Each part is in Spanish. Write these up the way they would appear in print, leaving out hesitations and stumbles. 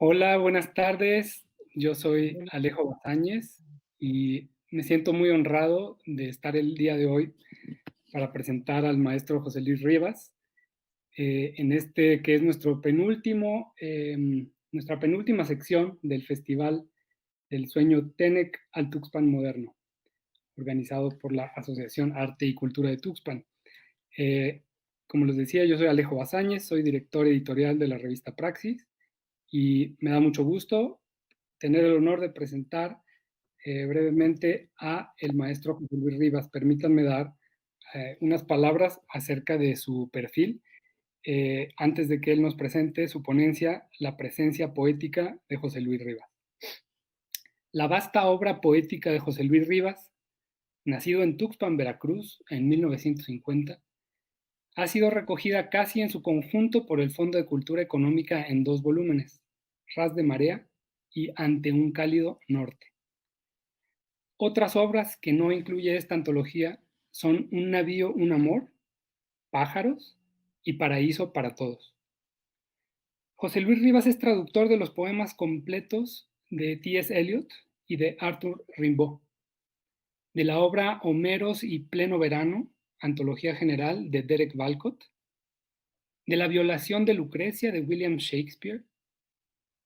Hola, buenas tardes. Yo soy Bueno, Alejo Bazáñez y me siento muy honrado de estar el día de hoy para presentar al maestro José Luis Rivas en este que es nuestra penúltima sección del Festival del Sueño Tenec al Tuxpan Moderno, organizado por la Asociación Arte y Cultura de Tuxpan. Eh, Como les decía, yo soy Alejo Bazáñez, soy director editorial de la revista Praxis y me da mucho gusto tener el honor de presentar brevemente a el maestro José Luis Rivas. Permítanme dar unas palabras acerca de su perfil antes de que él nos presente su ponencia, La presencia poética de José Luis Rivas. La vasta obra poética de José Luis Rivas, nacido en Tuxpan, Veracruz, en 1950, ha sido recogida casi en su conjunto por el Fondo de Cultura Económica en dos volúmenes, Ras de Marea y Ante un cálido norte. Otras obras que no incluye esta antología son Un navío, un amor, Pájaros y Paraíso para todos. José Luis Rivas es traductor de los poemas completos de T.S. Eliot y de Arthur Rimbaud, de la obra Homeros y Pleno Verano, antología general de Derek Walcott, de la violación de Lucrecia de William Shakespeare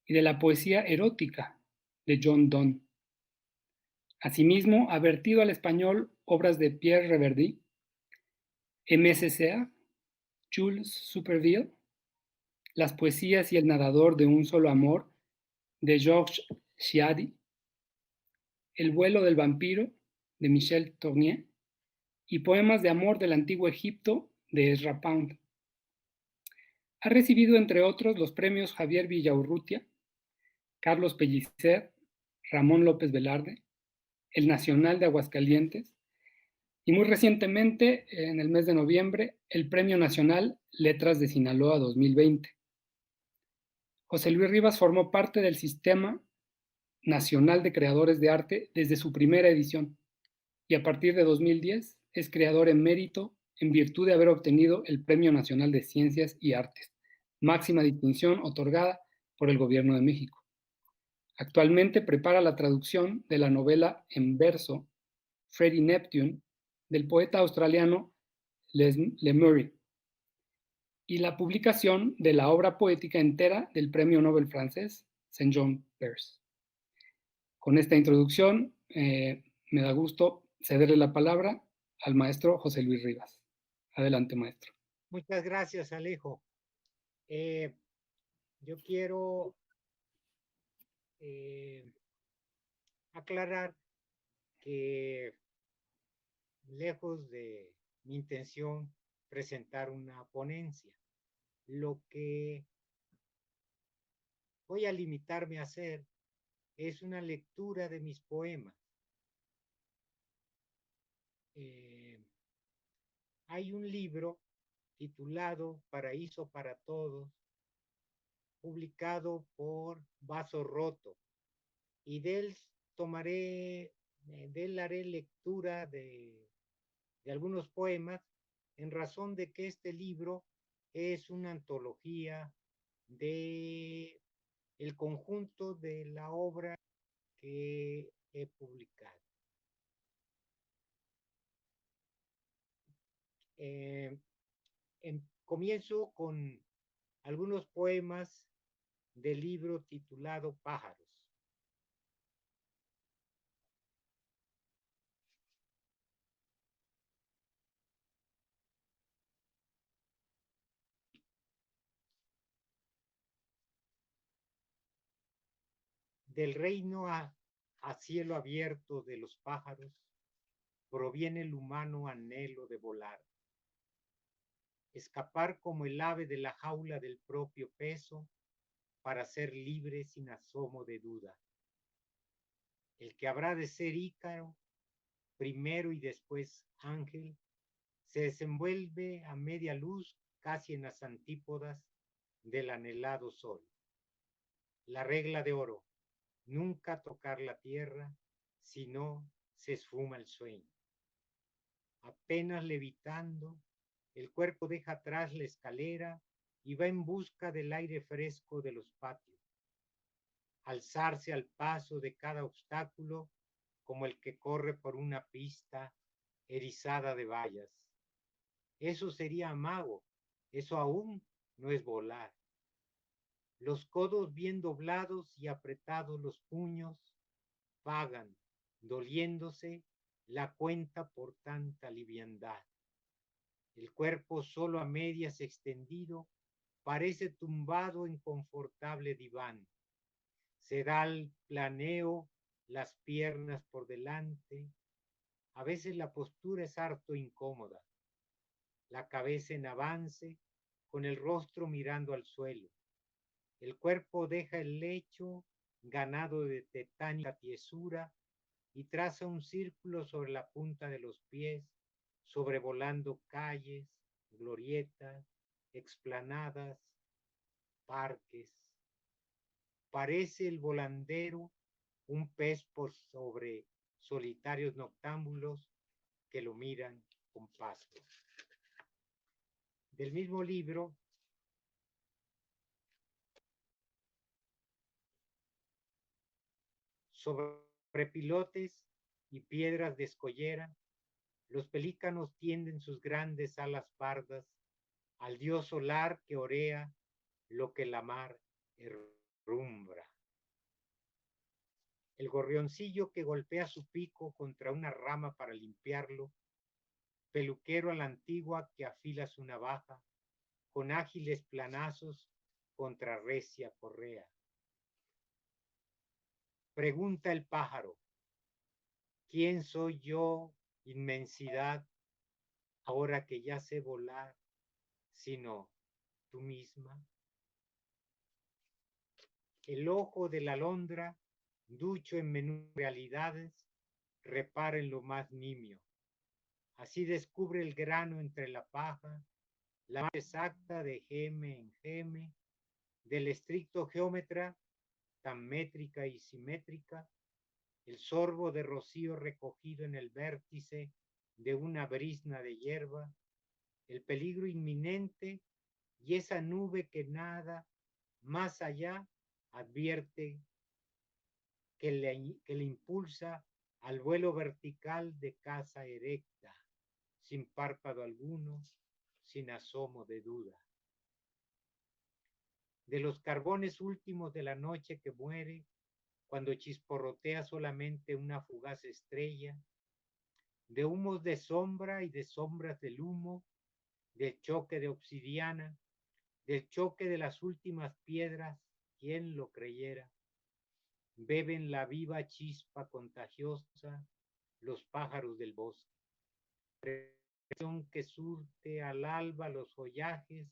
y de la poesía erótica de John Donne. Asimismo, ha vertido al español obras de Pierre Reverdy, MSCA, Jules Supervielle, Las poesías y el nadador de un solo amor de Georges Chiadi, El vuelo del vampiro de Michel Tournier y Poemas de amor del antiguo Egipto de Ezra Pound. Ha recibido, entre otros, los premios Javier Villaurrutia, Carlos Pellicer, Ramón López Velarde, el Nacional de Aguascalientes y muy recientemente, en el mes de noviembre, el Premio Nacional Letras de Sinaloa 2020. José Luis Rivas formó parte del Sistema Nacional de Creadores de Arte desde su primera edición y a partir de 2010 es creador emérito en virtud de haber obtenido el Premio Nacional de Ciencias y Artes, máxima distinción otorgada por el Gobierno de México. Actualmente prepara la traducción de la novela en verso Freddie Neptune del poeta australiano Les Murray y la publicación de la obra poética entera del Premio Nobel francés Saint-Jean Perse. Con esta introducción, me da gusto cederle la palabra al maestro José Luis Rivas. Adelante, maestro. muchas gracias, Alejo. Eh, yo quiero eh, aclarar que lejos de mi intención presentar una ponencia, lo que voy a limitarme a hacer es una lectura de mis poemas. Eh, Hay un libro titulado Paraíso para Todos, publicado por Vaso Roto, y tomaré, de él haré lectura de algunos poemas en razón de que este libro es una antología de el conjunto de la obra que he publicado. Eh, Comienzo con algunos poemas del libro titulado Pájaros. Del reino a cielo abierto de los pájaros proviene el humano anhelo de volar, escapar como el ave de la jaula del propio peso para ser libre sin asomo de duda. El que habrá de ser Ícaro, primero y después ángel, se desenvuelve a media luz casi en las antípodas del anhelado sol. La regla de oro, nunca tocar la tierra, si no se esfuma el sueño. Apenas levitando, el cuerpo deja atrás la escalera y va en busca del aire fresco de los patios. alzarse al paso de cada obstáculo como el que corre por una pista erizada de vallas. Eso sería amago, eso aún no es volar. Los codos bien doblados y apretados los puños pagan, doliéndose, la cuenta por tanta liviandad. El cuerpo solo a medias extendido parece tumbado en confortable diván. Se da al planeo las piernas por delante. A veces la postura es harto incómoda. La cabeza en avance, con el rostro mirando al suelo. El cuerpo deja el lecho ganado de tetánica tiesura y traza un círculo sobre la punta de los pies, sobrevolando calles, glorietas, explanadas, parques. Parece el volandero un pez por sobre solitarios noctámbulos que lo miran con pasto. Del mismo libro, sobre pilotes y piedras de escollera, los pelícanos tienden sus grandes alas pardas al dios solar que orea lo que la mar herrumbra. El gorrioncillo que golpea su pico contra una rama para limpiarlo, peluquero a la antigua que afila su navaja, con ágiles planazos contra recia correa. Pregunta el pájaro, ¿quién soy yo, inmensidad, ahora que ya sé volar, sino tú misma? El ojo de la alondra, ducho en menú realidades, repara en lo más nimio. Así descubre el grano entre la paja, la más exacta de geme en geme, del estricto geómetra, tan métrica y simétrica, el sorbo de rocío recogido en el vértice de una brizna de hierba, el peligro inminente y esa nube que nada más allá advierte que le impulsa al vuelo vertical de casa erecta, sin párpado alguno, sin asomo de duda. De los carbones últimos de la noche que muere, cuando chisporrotea solamente una fugaz estrella, de humos de sombra y de sombras del humo, del choque de obsidiana, del choque de las últimas piedras, ¿quién lo creyera? Beben la viva chispa contagiosa los pájaros del bosque. Que surte al alba los follajes,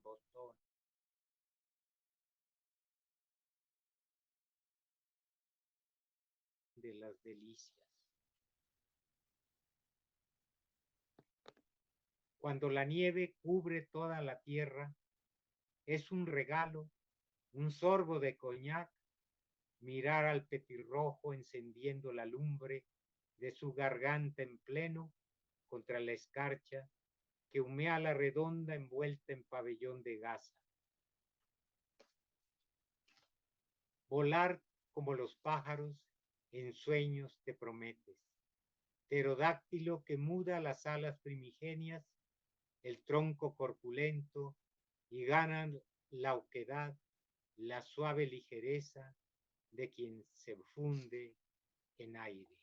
botón, de las delicias. Cuando la nieve cubre toda la tierra, es un regalo, un sorbo de coñac, mirar al petirrojo encendiendo la lumbre de su garganta en pleno contra la escarcha que humea la redonda envuelta en pabellón de gasa. Volar como los pájaros en sueños te prometes, pterodáctilo que muda las alas primigenias, el tronco corpulento y ganan la oquedad, la suave ligereza de quien se funde en aire.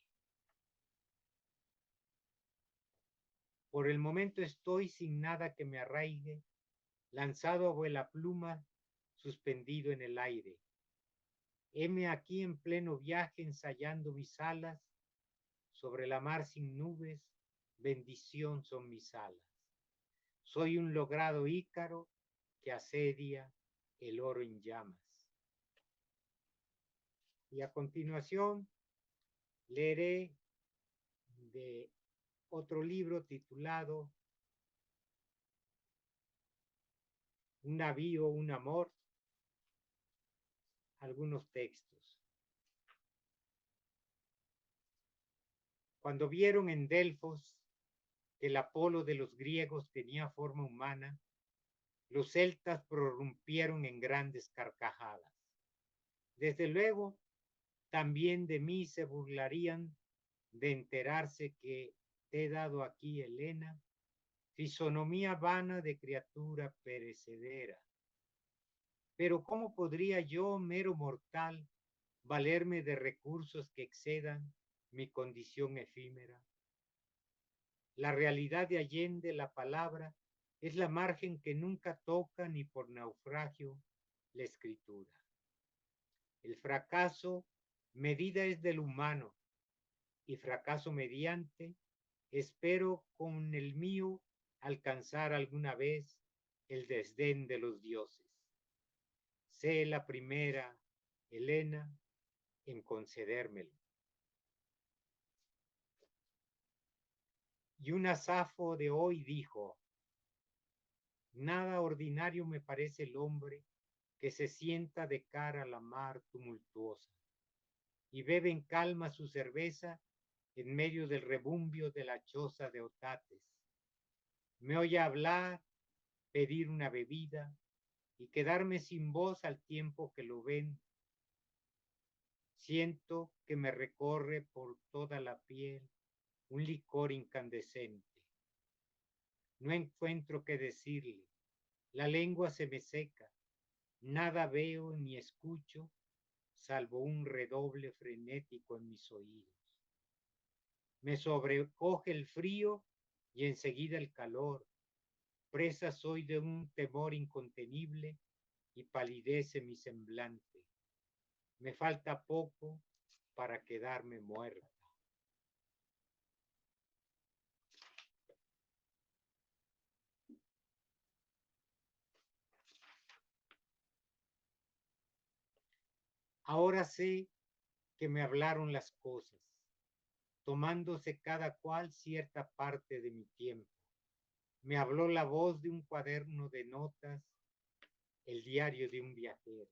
Por el momento estoy sin nada que me arraigue, lanzado a vuela pluma, suspendido en el aire. Heme aquí en pleno viaje ensayando mis alas, sobre la mar sin nubes, bendición son mis alas. Soy un logrado Ícaro que asedia el oro en llamas. Y a continuación leeré de otro libro titulado Un navío, un amor, algunos textos. Cuando vieron en Delfos que el Apolo de los griegos tenía forma humana, los celtas prorrumpieron en grandes carcajadas. Desde luego, también de mí se burlarían de enterarse que te he dado aquí, Helena, fisonomía vana de criatura perecedera. Pero ¿cómo podría yo, mero mortal, valerme de recursos que excedan mi condición efímera? La realidad de allende la palabra es la margen que nunca toca ni por naufragio la escritura. El fracaso medida es del humano y fracaso mediante espero con el mío alcanzar alguna vez el desdén de los dioses. Sé la primera, Helena, en concedérmelo. Y un Safo de hoy dijo: nada ordinario me parece el hombre que se sienta de cara a la mar tumultuosa y bebe en calma su cerveza en medio del rebumbio de la choza de Otates. Me oye hablar, pedir una bebida y quedarme sin voz al tiempo que lo ven. Siento que me recorre por toda la piel un licor incandescente. No encuentro qué decirle, la lengua se me seca, nada veo ni escucho, salvo un redoble frenético en mis oídos. Me sobrecoge el frío y enseguida el calor. Presa soy de un temor incontenible y palidece mi semblante. Me falta poco para quedarme muerta. Ahora sé que me hablaron las cosas, tomándose cada cual cierta parte de mi tiempo. Me habló la voz de un cuaderno de notas, el diario de un viajero.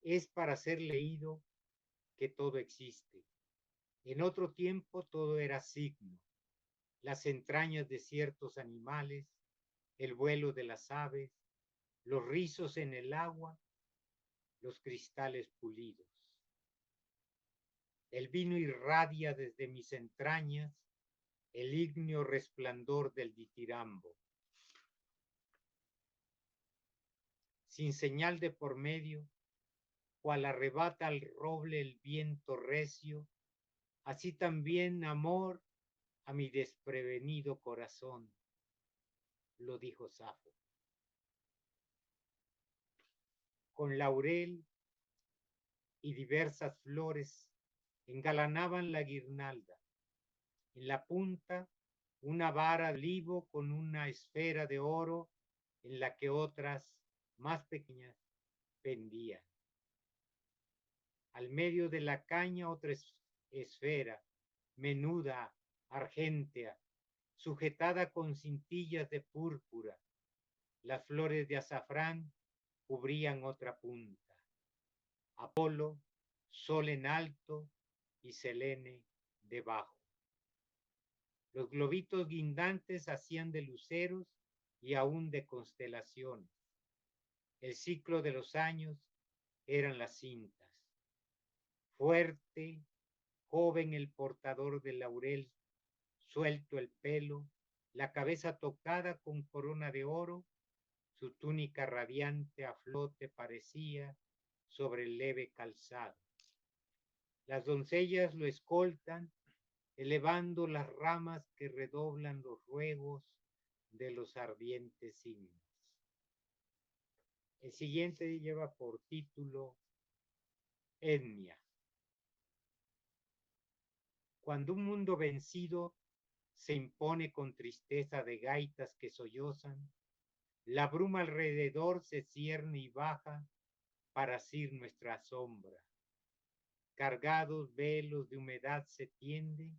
Es para ser leído que todo existe. En otro tiempo todo era signo, las entrañas de ciertos animales, el vuelo de las aves, los rizos en el agua, los cristales pulidos. El vino irradia desde mis entrañas el ígneo resplandor del ditirambo. Sin señal de por medio, cual arrebata al roble el viento recio, así también amor a mi desprevenido corazón, lo dijo Safo. Con laurel y diversas flores engalanaban la guirnalda. En la punta, una vara de olivo con una esfera de oro en la que otras más pequeñas pendían. Al medio de la caña otra esfera, menuda, argéntea, sujetada con cintillas de púrpura. Las flores de azafrán cubrían otra punta. Apolo, sol en alto y Selene debajo. Los globitos guindantes hacían de luceros y aún de constelaciones. El ciclo de los años eran las cintas. Fuerte, joven el portador del laurel, suelto el pelo, la cabeza tocada con corona de oro, su túnica radiante a flote parecía sobre el leve calzado. Las doncellas lo escoltan elevando las ramas que redoblan los ruegos de los ardientes himnos. El siguiente lleva por título Etnia. Cuando un mundo vencido se impone con tristeza de gaitas que sollozan, la bruma alrededor se cierne y baja para asir nuestra sombra. Cargados velos de humedad se tienden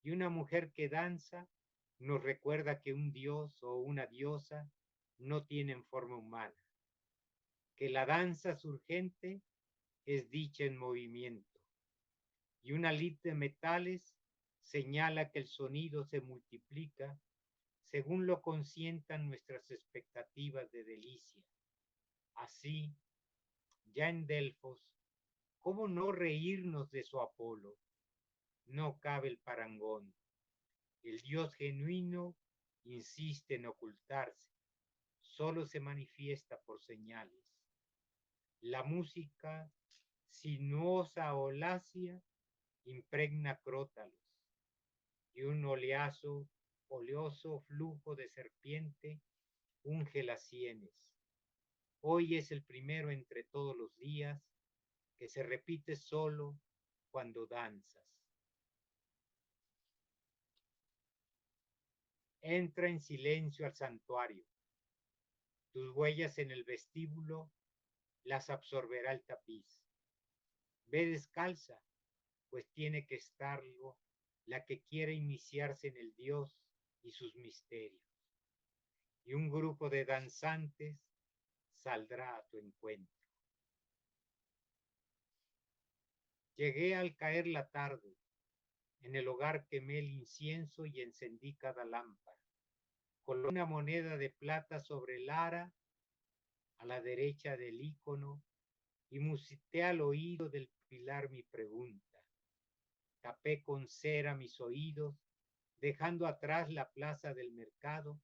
y una mujer que danza nos recuerda que un dios o una diosa no tienen forma humana, que la danza surgente es dicha en movimiento y una lid de metales señala que el sonido se multiplica según lo consientan nuestras expectativas de delicia. Así, ya en Delfos, ¿cómo no reírnos de su Apolo? No cabe el parangón. El Dios genuino insiste en ocultarse, solo se manifiesta por señales. La música sinuosa o lacia impregna crótalos y un oleoso flujo de serpiente unge las sienes. Hoy es el primero entre todos los días que se repite solo cuando danzas. Entra en silencio al santuario. Tus huellas en el vestíbulo las absorberá el tapiz. Ve descalza, pues tiene que estarlo la que quiere iniciarse en el Dios y sus misterios. Y un grupo de danzantes saldrá a tu encuentro. Llegué al caer la tarde. En el hogar quemé el incienso y encendí cada lámpara. Coloqué una moneda de plata sobre el ara a la derecha del ícono y musité al oído del pilar mi pregunta. Tapé con cera mis oídos, dejando atrás la plaza del mercado,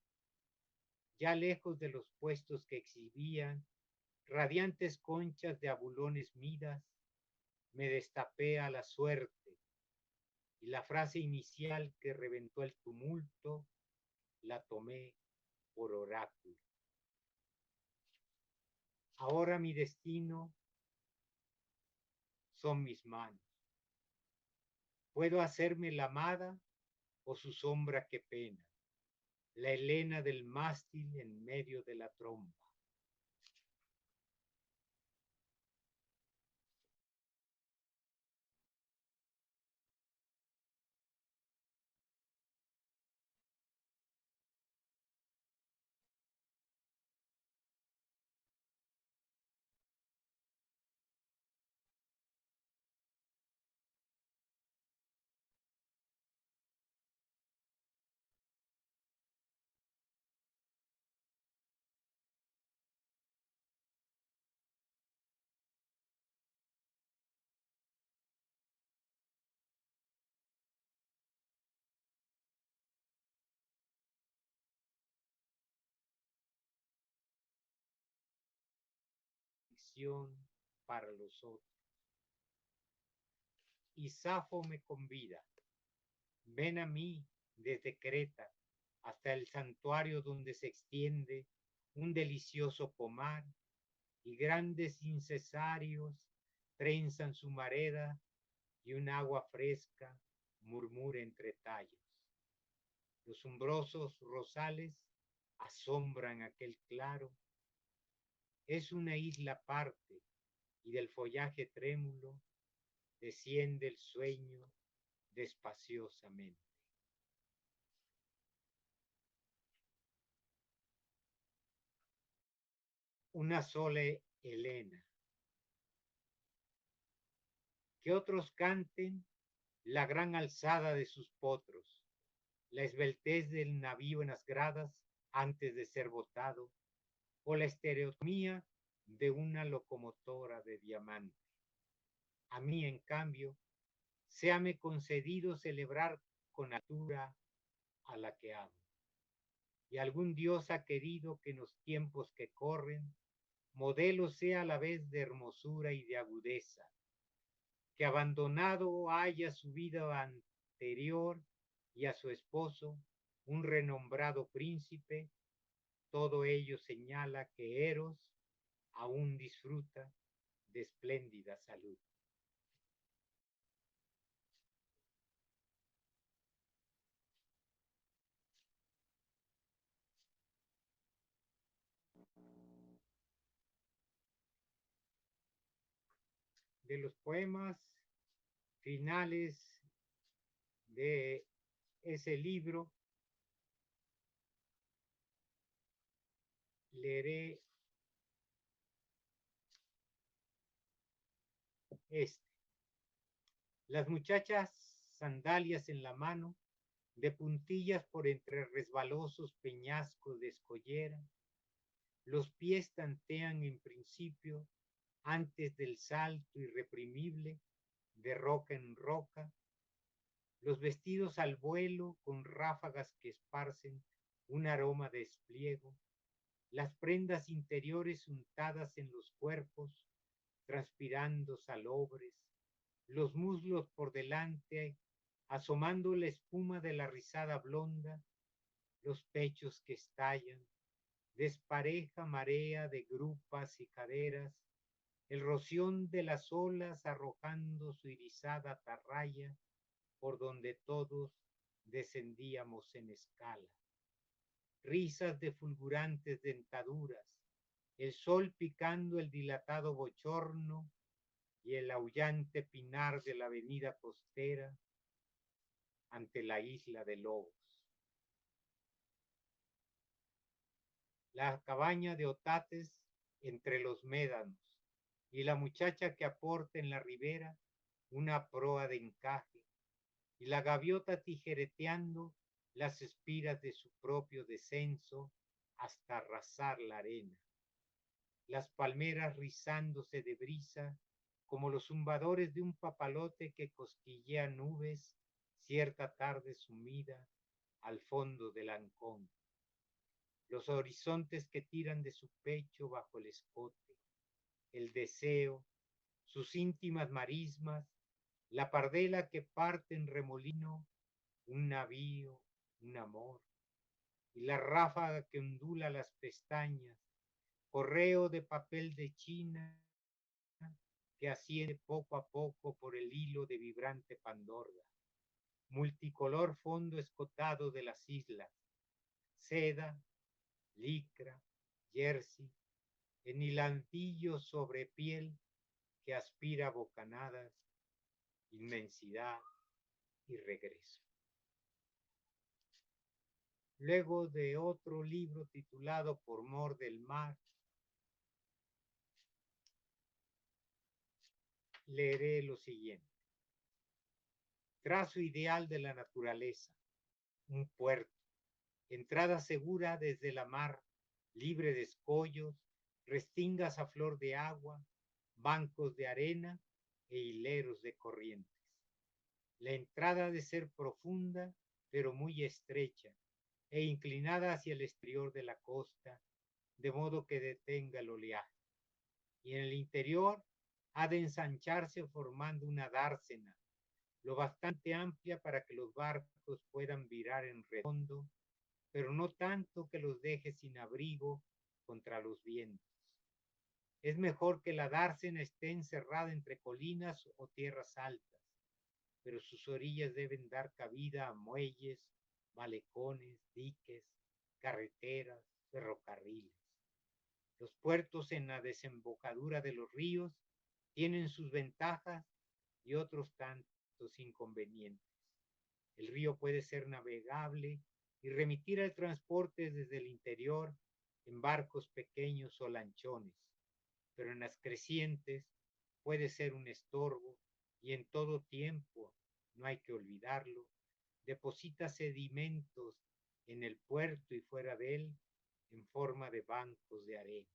ya lejos de los puestos que exhibían radiantes conchas de abulones midas, me destapé a la suerte y la frase inicial que reventó el tumulto la tomé por oráculo. Ahora mi destino son mis manos. Puedo hacerme la amada o su sombra que pena, la Helena del mástil en medio de la tromba. Para los otros. Y Safo me convida. Ven a mí desde Creta hasta el santuario donde se extiende un delicioso pomar y grandes incesarios trenzan su mareda y un agua fresca murmura entre tallos. Los umbrosos rosales asombran aquel claro. Es una isla aparte y del follaje trémulo desciende el sueño despaciosamente. Una sola Helena. Que otros canten la gran alzada de sus potros, la esbeltez del navío en las gradas antes de ser botado, o la estereotomía de una locomotora de diamante. A mí, en cambio, séame concedido celebrar con altura a la que amo. Y algún Dios ha querido que en los tiempos que corren, modelo sea a la vez de hermosura y de agudeza, que abandonado haya su vida exterior y a su esposo, un renombrado príncipe, todo ello señala que Eros aún disfruta de espléndida salud. De los poemas finales de ese libro, leeré este. Las muchachas, sandalias en la mano, de puntillas por entre resbalosos peñascos de escollera, los pies tantean en principio antes del salto irreprimible de roca en roca, los vestidos al vuelo con ráfagas que esparcen un aroma de espliego, las prendas interiores untadas en los cuerpos, transpirando salobres, los muslos por delante, asomando la espuma de la rizada blonda, los pechos que estallan, despareja marea de grupas y caderas, el roción de las olas arrojando su irisada atarraya por donde todos descendíamos en escala. Risas de fulgurantes dentaduras, el sol picando el dilatado bochorno y el aullante pinar de la avenida costera ante la isla de Lobos. La cabaña de Otates entre los médanos y la muchacha que aporta en la ribera una proa de encaje y la gaviota tijereteando las espiras de su propio descenso hasta arrasar la arena. Las palmeras rizándose de brisa como los zumbadores de un papalote que cosquillea nubes cierta tarde sumida al fondo del Ancón. Los horizontes que tiran de su pecho bajo el escote, el deseo, sus íntimas marismas, la pardela que parte en remolino, un navío, un amor, y la ráfaga que ondula las pestañas, correo de papel de China que asciende poco a poco por el hilo de vibrante pandorga, multicolor fondo escotado de las islas, seda, licra, jersey, en hilandillo sobre piel que aspira bocanadas, inmensidad y regreso. Luego de otro libro titulado Por mor del mar, leeré lo siguiente. Trazo ideal de la naturaleza, un puerto, entrada segura desde la mar, libre de escollos, restingas a flor de agua, bancos de arena e hileros de corrientes. La entrada ha de ser profunda, pero muy estrecha, e inclinada hacia el exterior de la costa, de modo que detenga el oleaje. Y en el interior ha de ensancharse formando una dársena, lo bastante amplia para que los barcos puedan virar en redondo, pero no tanto que los deje sin abrigo contra los vientos. Es mejor que la dársena esté encerrada entre colinas o tierras altas, pero sus orillas deben dar cabida a muelles, malecones, diques, carreteras, ferrocarriles. Los puertos en la desembocadura de los ríos tienen sus ventajas y otros tantos inconvenientes. El río puede ser navegable y remitir el transporte desde el interior en barcos pequeños o lanchones, pero en las crecientes puede ser un estorbo y en todo tiempo, no hay que olvidarlo, deposita sedimentos en el puerto y fuera de él en forma de bancos de arena.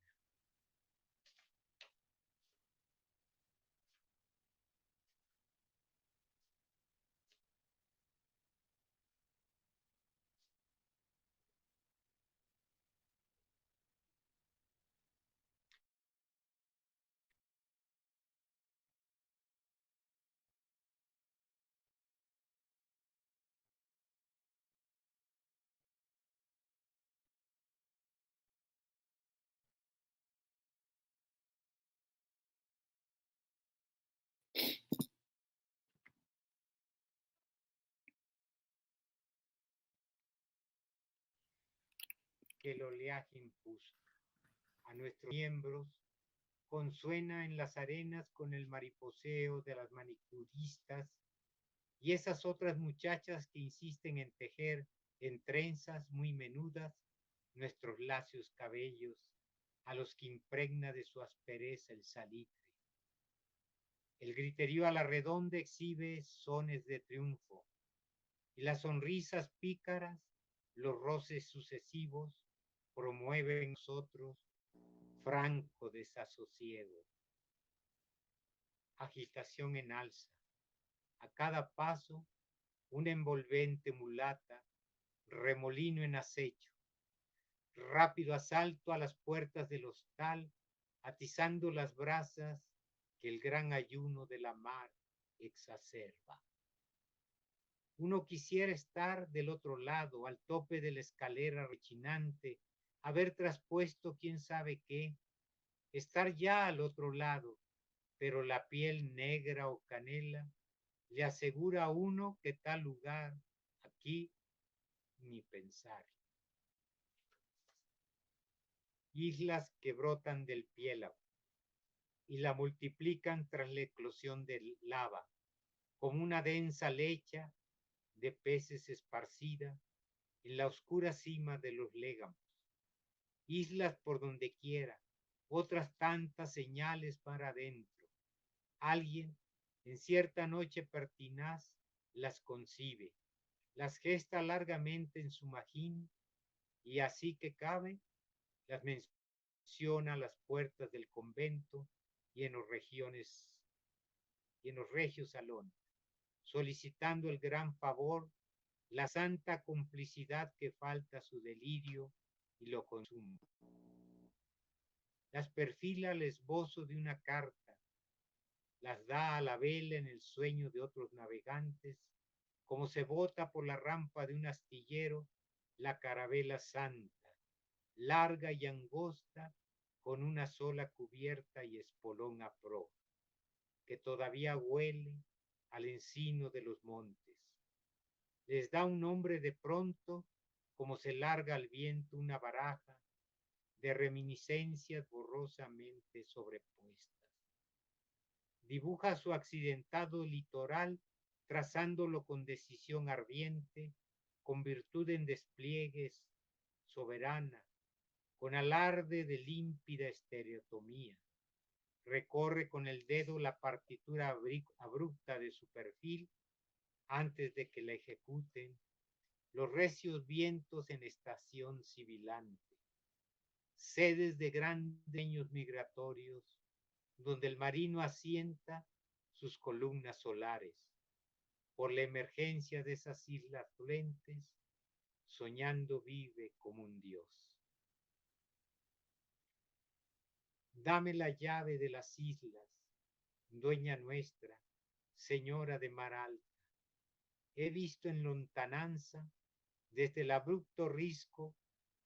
que el oleaje impuso. A nuestros miembros consuena en las arenas con el mariposeo de las manicuristas y esas otras muchachas que insisten en tejer en trenzas muy menudas nuestros lacios cabellos, a los que impregna de su aspereza el salitre. El griterío a la redonda exhibe sones de triunfo, y las sonrisas pícaras, los roces sucesivos, promueven en nosotros franco desasosiego. Agitación en alza. A cada paso, una envolvente mulata, remolino en acecho. Rápido asalto a las puertas del hostal, atizando las brasas que el gran ayuno de la mar exacerba. Uno quisiera estar del otro lado, al tope de la escalera rechinante, haber traspuesto quién sabe qué, estar ya al otro lado, pero la piel negra o canela le asegura a uno que tal lugar, aquí, ni pensar. Islas que brotan del piélago y la multiplican tras la eclosión de lava, como una densa lecha de peces esparcida en la oscura cima de los légamos. Islas por donde quiera, otras tantas señales para adentro. Alguien, en cierta noche pertinaz, las concibe, las gesta largamente en su magín, y así que cabe, las menciona a las puertas del convento y en los regios salones, solicitando el gran favor, la santa complicidad que falta a su delirio y lo consume. Las perfila al esbozo de una carta, las da a la vela en el sueño de otros navegantes, como se bota por la rampa de un astillero la carabela santa, larga y angosta, con una sola cubierta y espolón a proa, que todavía huele al encino de los montes. Les da un nombre de pronto, como se larga al viento una baraja de reminiscencias borrosamente sobrepuestas. Dibuja su accidentado litoral, trazándolo con decisión ardiente, con virtud en despliegues, soberana, con alarde de límpida estereotomía. Recorre con el dedo la partitura abrupta de su perfil antes de que la ejecuten los recios vientos en estación sibilante. Sedes de grandes migratorios, donde el marino asienta sus columnas solares. Por la emergencia de esas islas fluentes, soñando vive como un dios. Dame la llave de las islas, dueña nuestra, señora de mar alta. He visto en lontananza, desde el abrupto risco,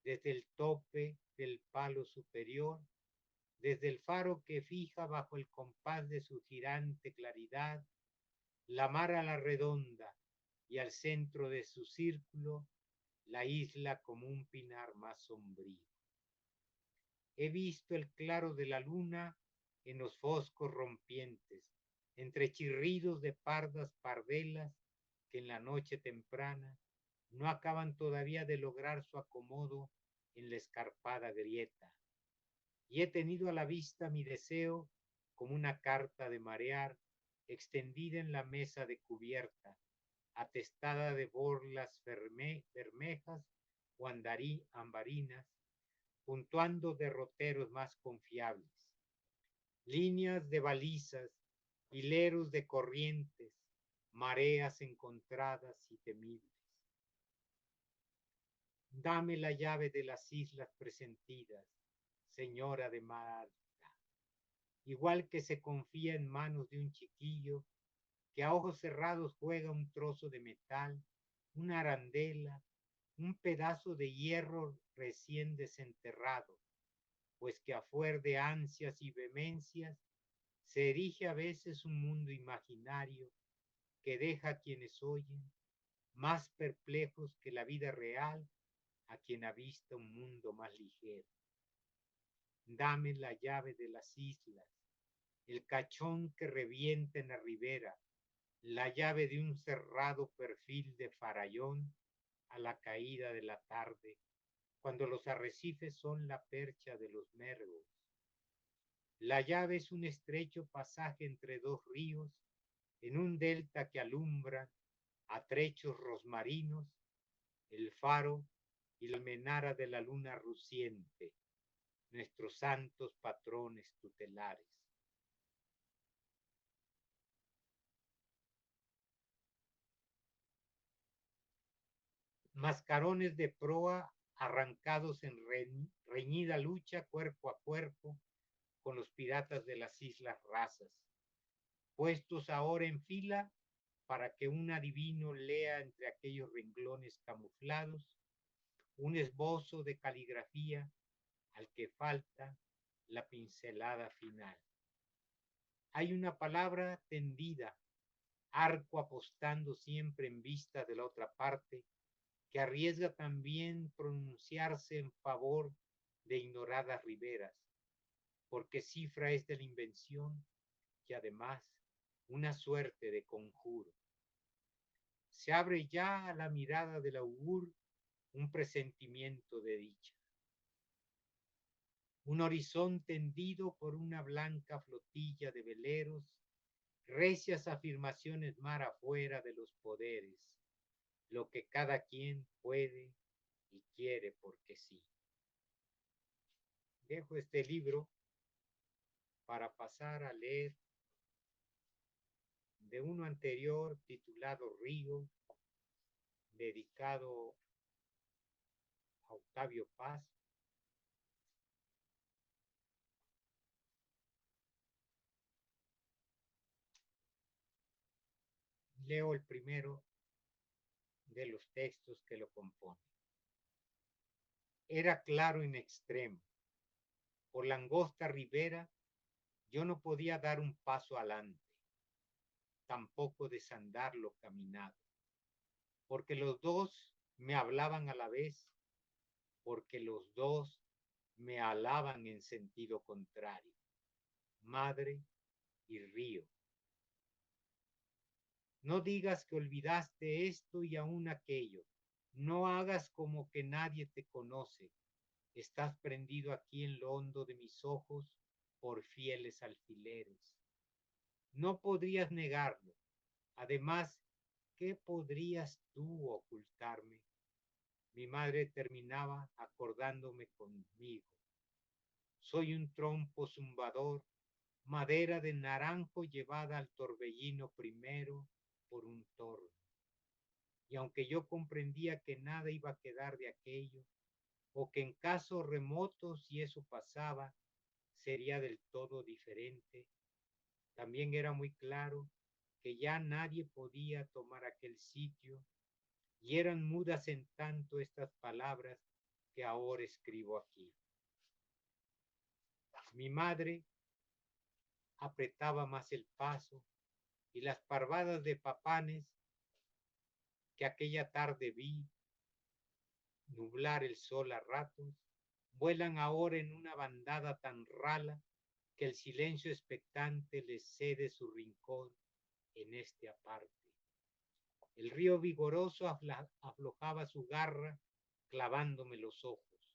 desde el tope del palo superior, desde el faro que fija bajo el compás de su girante claridad, la mar a la redonda y al centro de su círculo, la isla como un pinar más sombrío. He visto el claro de la luna en los foscos rompientes, entre chirridos de pardas pardelas que en la noche temprana no acaban todavía de lograr su acomodo en la escarpada grieta. Y he tenido a la vista mi deseo como una carta de marear extendida en la mesa de cubierta, atestada de borlas bermejas o ambarinas, puntuando derroteros más confiables, líneas de balizas, hileros de corrientes, mareas encontradas y temibles. Dame la llave de las islas presentidas, señora de mar alta, igual que se confía en manos de un chiquillo que a ojos cerrados juega un trozo de metal, una arandela, un pedazo de hierro recién desenterrado, pues que a fuer de ansias y vehemencias se erige a veces un mundo imaginario que deja a quienes oyen más perplejos que la vida real a quien avista un mundo más ligero. Dame la llave de las islas, el cachón que revienta en la ribera, la llave de un cerrado perfil de farallón a la caída de la tarde, cuando los arrecifes son la percha de los mergos. La llave es un estrecho pasaje entre dos ríos, en un delta que alumbra a trechos rosmarinos, el faro y la almenara de la luna ruciente, nuestros santos patrones tutelares. Mascarones de proa arrancados en reñida lucha cuerpo a cuerpo con los piratas de las Islas Rasas, puestos ahora en fila para que un adivino lea entre aquellos renglones camuflados un esbozo de caligrafía al que falta la pincelada final. Hay una palabra tendida, arco apostando siempre en vista de la otra parte, que arriesga también pronunciarse en favor de ignoradas riberas, porque cifra es de la invención y además una suerte de conjuro. Se abre ya a la mirada del augur un presentimiento de dicha. Un horizonte tendido por una blanca flotilla de veleros, recias afirmaciones mar afuera de los poderes, lo que cada quien puede y quiere porque sí. Dejo este libro para pasar a leer de uno anterior titulado Río, dedicado a Octavio Paz. Leo el primero de los textos que lo componen. Era claro en extremo. Por la angosta ribera yo no podía dar un paso adelante, tampoco desandar lo caminado, porque los dos me hablaban a la vez, porque los dos me alaban en sentido contrario, madre y río. No digas que olvidaste esto y aún aquello, no hagas como que nadie te conoce, estás prendido aquí en lo hondo de mis ojos por fieles alfileres. No podrías negarlo. Además, ¿qué podrías tú ocultarme? Mi madre terminaba acordándome conmigo. Soy un trompo zumbador, madera de naranjo llevada al torbellino primero por un toro. Y aunque yo comprendía que nada iba a quedar de aquello, o que en casos remotos, si eso pasaba, sería del todo diferente, también era muy claro que ya nadie podía tomar aquel sitio, y eran mudas en tanto estas palabras que ahora escribo aquí. Mi madre apretaba más el paso, y las parvadas de papanes que aquella tarde vi nublar el sol a ratos, vuelan ahora en una bandada tan rala que el silencio expectante les cede su rincón en este aparte. El río vigoroso aflojaba su garra clavándome los ojos,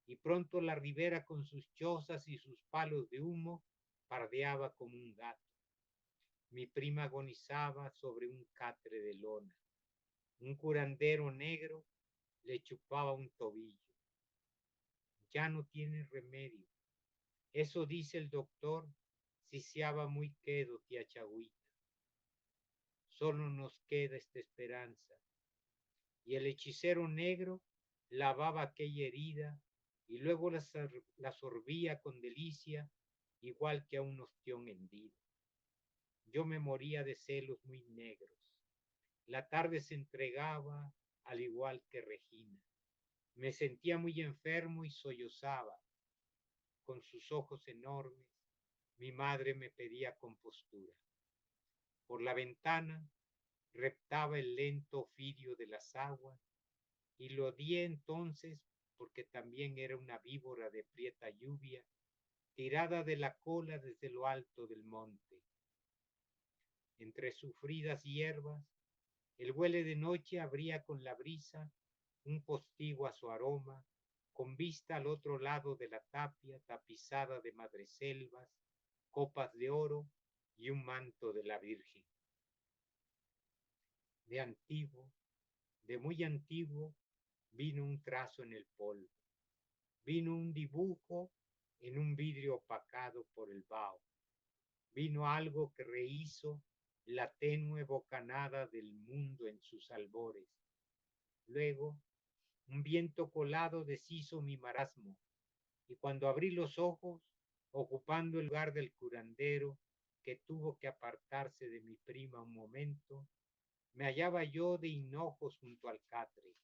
y pronto la ribera con sus chozas y sus palos de humo pardeaba como un gato. Mi prima agonizaba sobre un catre de lona. Un curandero negro le chupaba un tobillo. Ya no tiene remedio. Eso dice el doctor, ciciaba muy quedo, tía Chagüita. Solo nos queda esta esperanza. Y el hechicero negro lavaba aquella herida y luego la sorbía con delicia, igual que a un ostión hendido. Yo me moría de celos muy negros. La tarde se entregaba al igual que Regina. Me sentía muy enfermo y sollozaba. Con sus ojos enormes, mi madre me pedía compostura. Por la ventana reptaba el lento ofidio de las aguas y lo odié entonces porque también era una víbora de prieta lluvia, tirada de la cola desde lo alto del monte. Entre sufridas hierbas, el huele de noche abría con la brisa un postigo a su aroma, con vista al otro lado de la tapia tapizada de madreselvas, copas de oro y un manto de la Virgen. De antiguo, de muy antiguo, vino un trazo en el polvo, vino un dibujo en un vidrio opacado por el vaho, vino algo que rehizo la tenue bocanada del mundo en sus albores. Luego, un viento colado deshizo mi marasmo, y cuando abrí los ojos, ocupando el lugar del curandero, que tuvo que apartarse de mi prima un momento, me hallaba yo de hinojos junto al catre.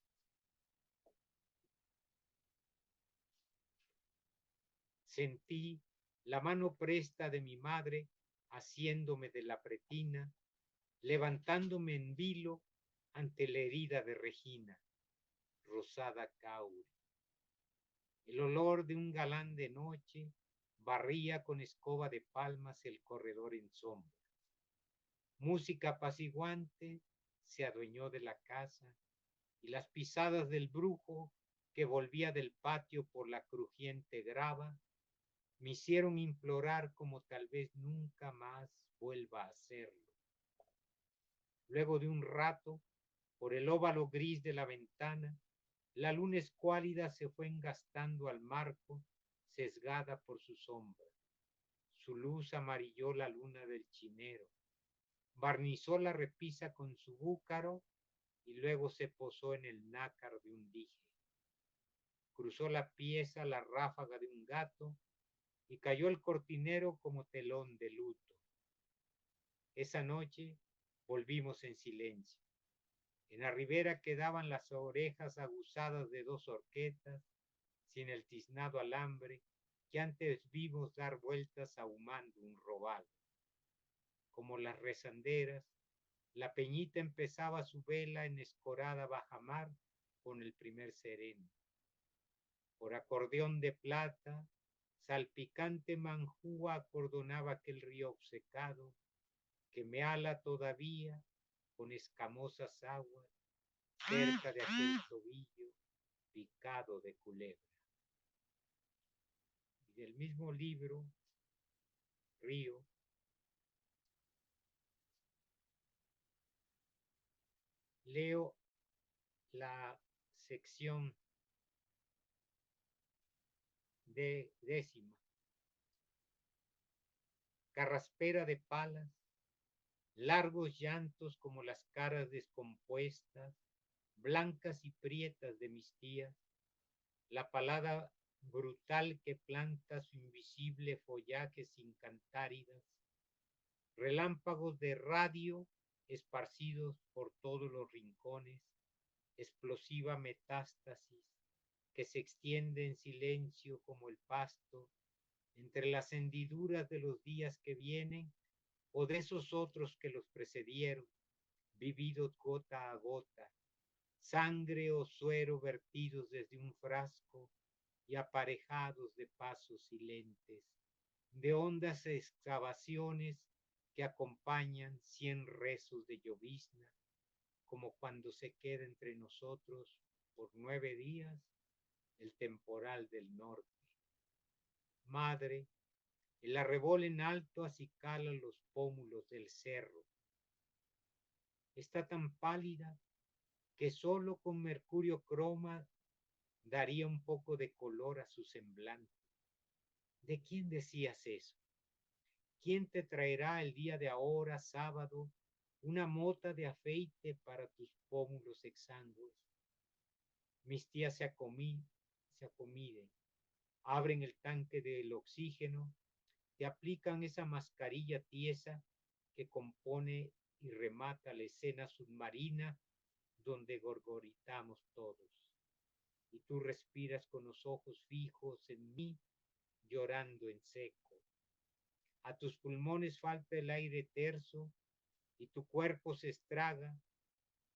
Sentí la mano presta de mi madre haciéndome de la pretina, levantándome en vilo ante la herida de Regina, rosada caure. El olor de un galán de noche barría con escoba de palmas el corredor en sombra. Música apaciguante se adueñó de la casa y las pisadas del brujo que volvía del patio por la crujiente grava me hicieron implorar como tal vez nunca más vuelva a hacerlo. Luego de un rato, por el óvalo gris de la ventana, la luna escuálida se fue engastando al marco, sesgada por su sombra. Su luz amarilló la luna del chinero, barnizó la repisa con su búcaro y luego se posó en el nácar de un dije. Cruzó la pieza la ráfaga de un gato y cayó el cortinero como telón de luto. Esa noche volvimos en silencio. En la ribera quedaban las orejas aguzadas de dos horquetas, sin el tiznado alambre que antes vimos dar vueltas ahumando un robalo. Como las rezanderas, la peñita empezaba su vela en escorada bajamar con el primer sereno. Por acordeón de plata, salpicante manjúa acordonaba aquel río obcecado que me ala todavía con escamosas aguas cerca de aquel tobillo picado de culebra. Y del mismo libro, Río, leo la sección de décima. Carraspera de palas, largos llantos como las caras descompuestas, blancas y prietas de mis tías, la palada brutal que planta su invisible follaje sin cantáridas, relámpagos de radio esparcidos por todos los rincones, explosiva metástasis que se extiende en silencio como el pasto entre las hendiduras de los días que vienen o de esos otros que los precedieron, vividos gota a gota, sangre o suero vertidos desde un frasco y aparejados de pasos silentes, de hondas excavaciones que acompañan 100 rezos de llovizna, como cuando se queda entre nosotros por 9 días el temporal del norte. Madre, el arrebol en alto acicala los pómulos del cerro. Está tan pálida que solo con mercurio croma daría un poco de color a su semblante. ¿De quién decías eso? ¿Quién te traerá el día de ahora, sábado, una mota de afeite para tus pómulos exangües? Mis tías se acomiden, abren el tanque del oxígeno, te aplican esa mascarilla tiesa que compone y remata la escena submarina donde gorgoritamos todos. Y tú respiras con los ojos fijos en mí, llorando en seco. A tus pulmones falta el aire terso y tu cuerpo se estraga,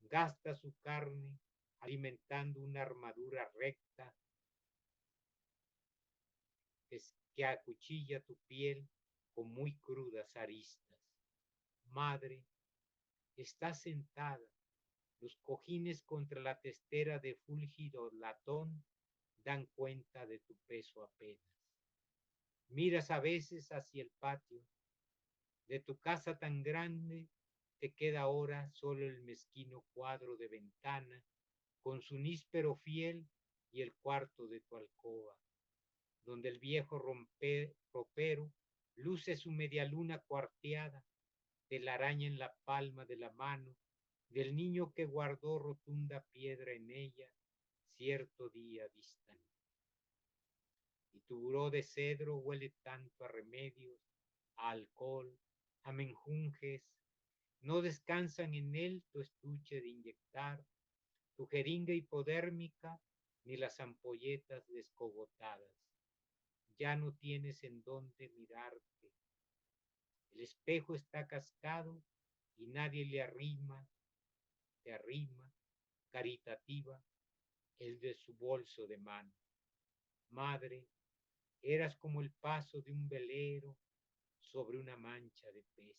gasta su carne, alimentando una armadura recta que acuchilla tu piel con muy crudas aristas. Madre, estás sentada, los cojines contra la testera de fúlgido latón dan cuenta de tu peso apenas. Miras a veces hacia el patio. De tu casa tan grande te queda ahora solo el mezquino cuadro de ventana con su níspero fiel y el cuarto de tu alcoba, donde el viejo ropero luce su media luna cuarteada, de la araña en la palma de la mano, del niño que guardó rotunda piedra en ella cierto día distante. Y tu buró de cedro huele tanto a remedios, a alcohol, a menjunjes, no descansan en él tu estuche de inyectar, tu jeringa hipodérmica, ni las ampolletas descogotadas. Ya no tienes en dónde mirarte. El espejo está cascado y nadie le te arrima, caritativa, el de su bolso de mano. Madre, eras como el paso de un velero sobre una mancha de peces.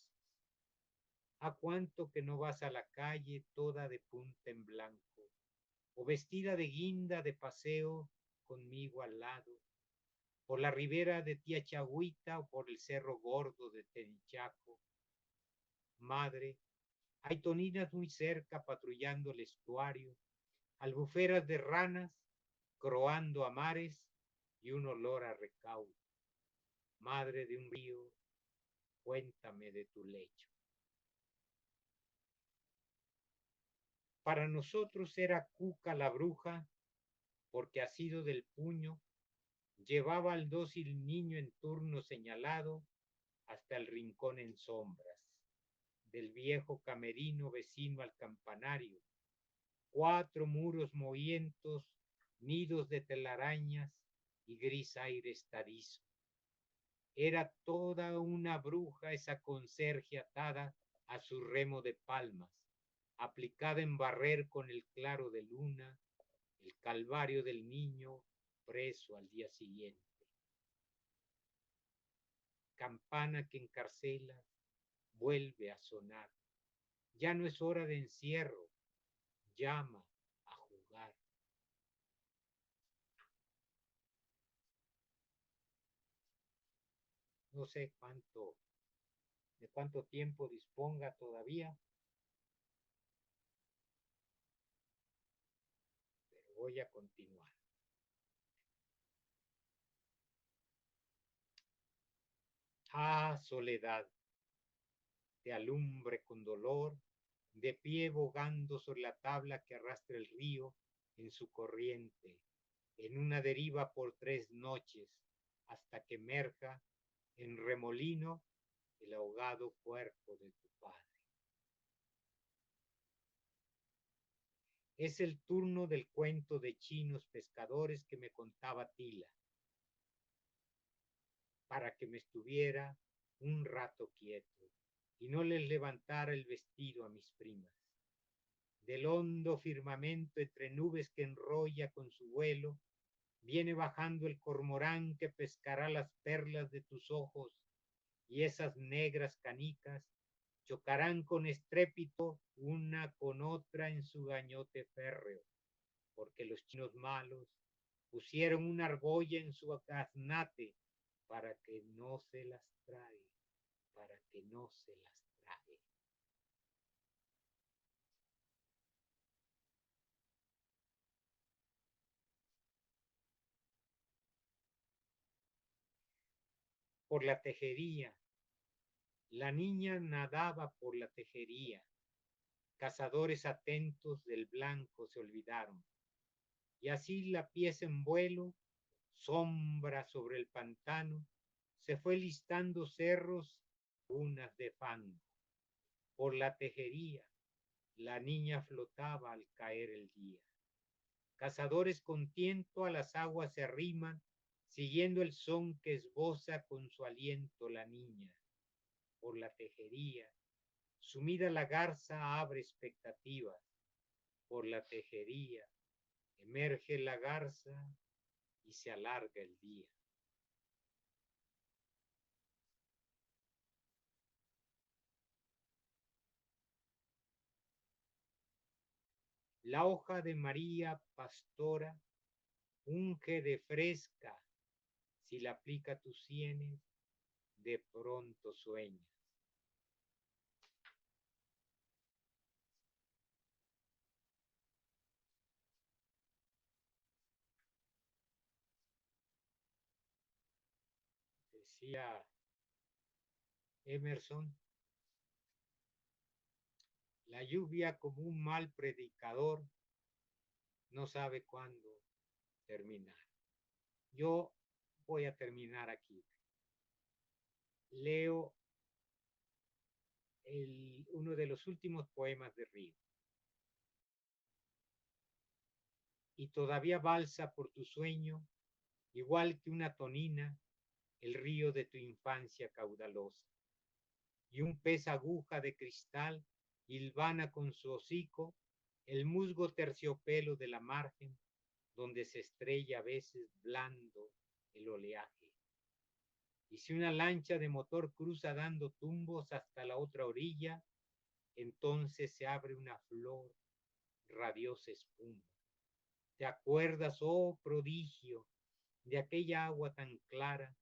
¿A cuánto que no vas a la calle toda de punta en blanco, o vestida de guinda de paseo conmigo al lado, por la ribera de Tía Chagüita o por el cerro gordo de Tenichaco? Madre, hay toninas muy cerca patrullando el estuario, albuferas de ranas croando a mares y un olor a recaudo. Madre de un río, cuéntame de tu lecho. Para nosotros era Cuca la bruja, porque asido del puño llevaba al dócil niño en turno señalado hasta el rincón en sombras, del viejo camerino vecino al campanario, 4 muros mohientos, nidos de telarañas y gris aire estarizo. Era toda una bruja esa conserje atada a su remo de palmas, aplicada en barrer con el claro de luna el calvario del niño preso al día siguiente. Campana que encarcela vuelve a sonar. Ya no es hora de encierro, llama a jugar. No sé de cuánto tiempo disponga todavía, pero voy a continuar. Ah, soledad, te alumbre con dolor, de pie bogando sobre la tabla que arrastra el río en su corriente, en una deriva por 3 noches, hasta que emerja en remolino el ahogado cuerpo de tu padre. Es el turno del cuento de chinos pescadores que me contaba Tila, para que me estuviera un rato quieto y no les levantara el vestido a mis primas. Del hondo firmamento entre nubes que enrolla con su vuelo, viene bajando el cormorán que pescará las perlas de tus ojos, y esas negras canicas chocarán con estrépito una con otra en su gañote férreo, porque los chinos malos pusieron una argolla en su gaznate para que no se las trague, para que no se las trague. Por la tejería, la niña nadaba por la tejería, cazadores atentos del blanco se olvidaron, y así la pieza en vuelo, sombra sobre el pantano, se fue listando cerros, unas de fango. Por la tejería, la niña flotaba al caer el día. Cazadores con tiento a las aguas se arriman, siguiendo el son que esboza con su aliento la niña. Por la tejería, sumida la garza abre expectativas. por la tejería, emerge la garza y se alarga el día. La hoja de María pastora unge de fresca, si la aplica a tus sienes, de pronto sueñas. Decía Emerson, la lluvia como un mal predicador no sabe cuándo terminar. Yo voy a terminar aquí. Leo uno de los últimos poemas de Río. Y todavía balsa por tu sueño, igual que una tonina, el río de tu infancia caudalosa. Y un pez aguja de cristal hilvana con su hocico el musgo terciopelo de la margen, donde se estrella a veces blando el oleaje. Y si una lancha de motor cruza dando tumbos hasta la otra orilla, entonces se abre una flor, radiosa espuma. ¿Te acuerdas, oh prodigio, de aquella agua tan clara,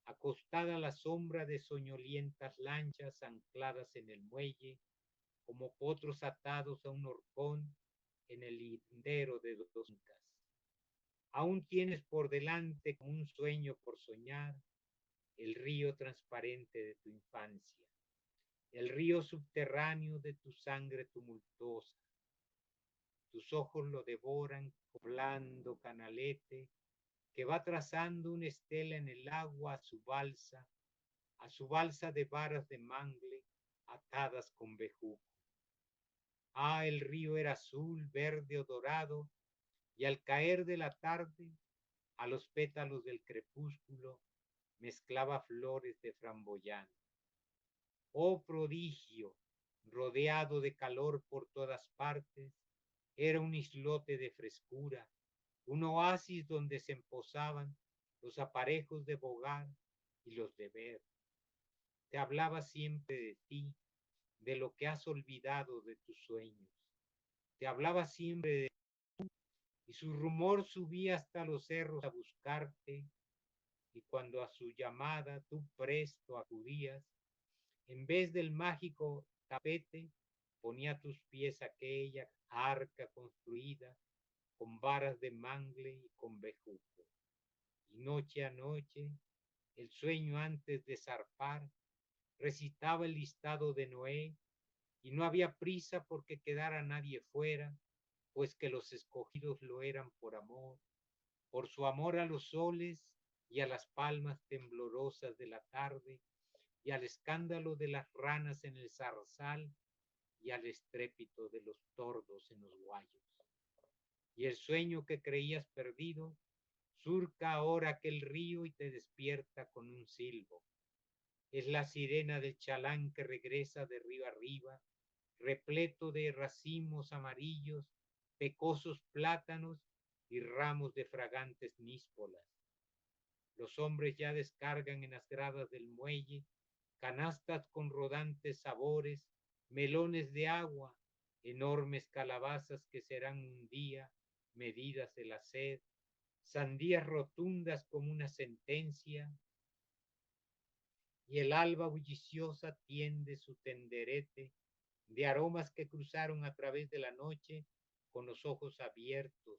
acostada a la sombra de soñolientas lanchas ancladas en el muelle, como potros atados a un horcón en el lindero de dos incas? Aún tienes por delante, como un sueño por soñar, el río transparente de tu infancia, el río subterráneo de tu sangre tumultuosa. Tus ojos lo devoran, blando canalete, que va trazando una estela en el agua a su balsa de varas de mangle atadas con bejuco. Ah, el río era azul, verde o dorado, y al caer de la tarde, a los pétalos del crepúsculo, mezclaba flores de framboyán. Oh prodigio, rodeado de calor por todas partes, era un islote de frescura, un oasis donde se emposaban los aparejos de bogar y los de ver. Te hablaba siempre de ti, de lo que has olvidado de tus sueños. Te hablaba siempre de ti, y su rumor subía hasta los cerros a buscarte, y cuando a su llamada tú presto acudías, en vez del mágico tapete, ponía a tus pies aquella arca construida con varas de mangle y con bejuco. Y noche a noche, el sueño antes de zarpar, recitaba el listado de Noé, y no había prisa porque quedara nadie fuera, pues que los escogidos lo eran por su amor a los soles y a las palmas temblorosas de la tarde, y al escándalo de las ranas en el zarzal, y al estrépito de los tordos en los guayos. Y el sueño que creías perdido surca ahora aquel río y te despierta con un silbo. Es la sirena del chalán que regresa de río arriba, repleto de racimos amarillos, pecosos plátanos y ramos de fragantes níspolas. Los hombres ya descargan en las gradas del muelle canastas con rodantes sabores, melones de agua, enormes calabazas que serán un día medidas de la sed, sandías rotundas como una sentencia, y el alba bulliciosa tiende su tenderete de aromas que cruzaron a través de la noche con los ojos abiertos,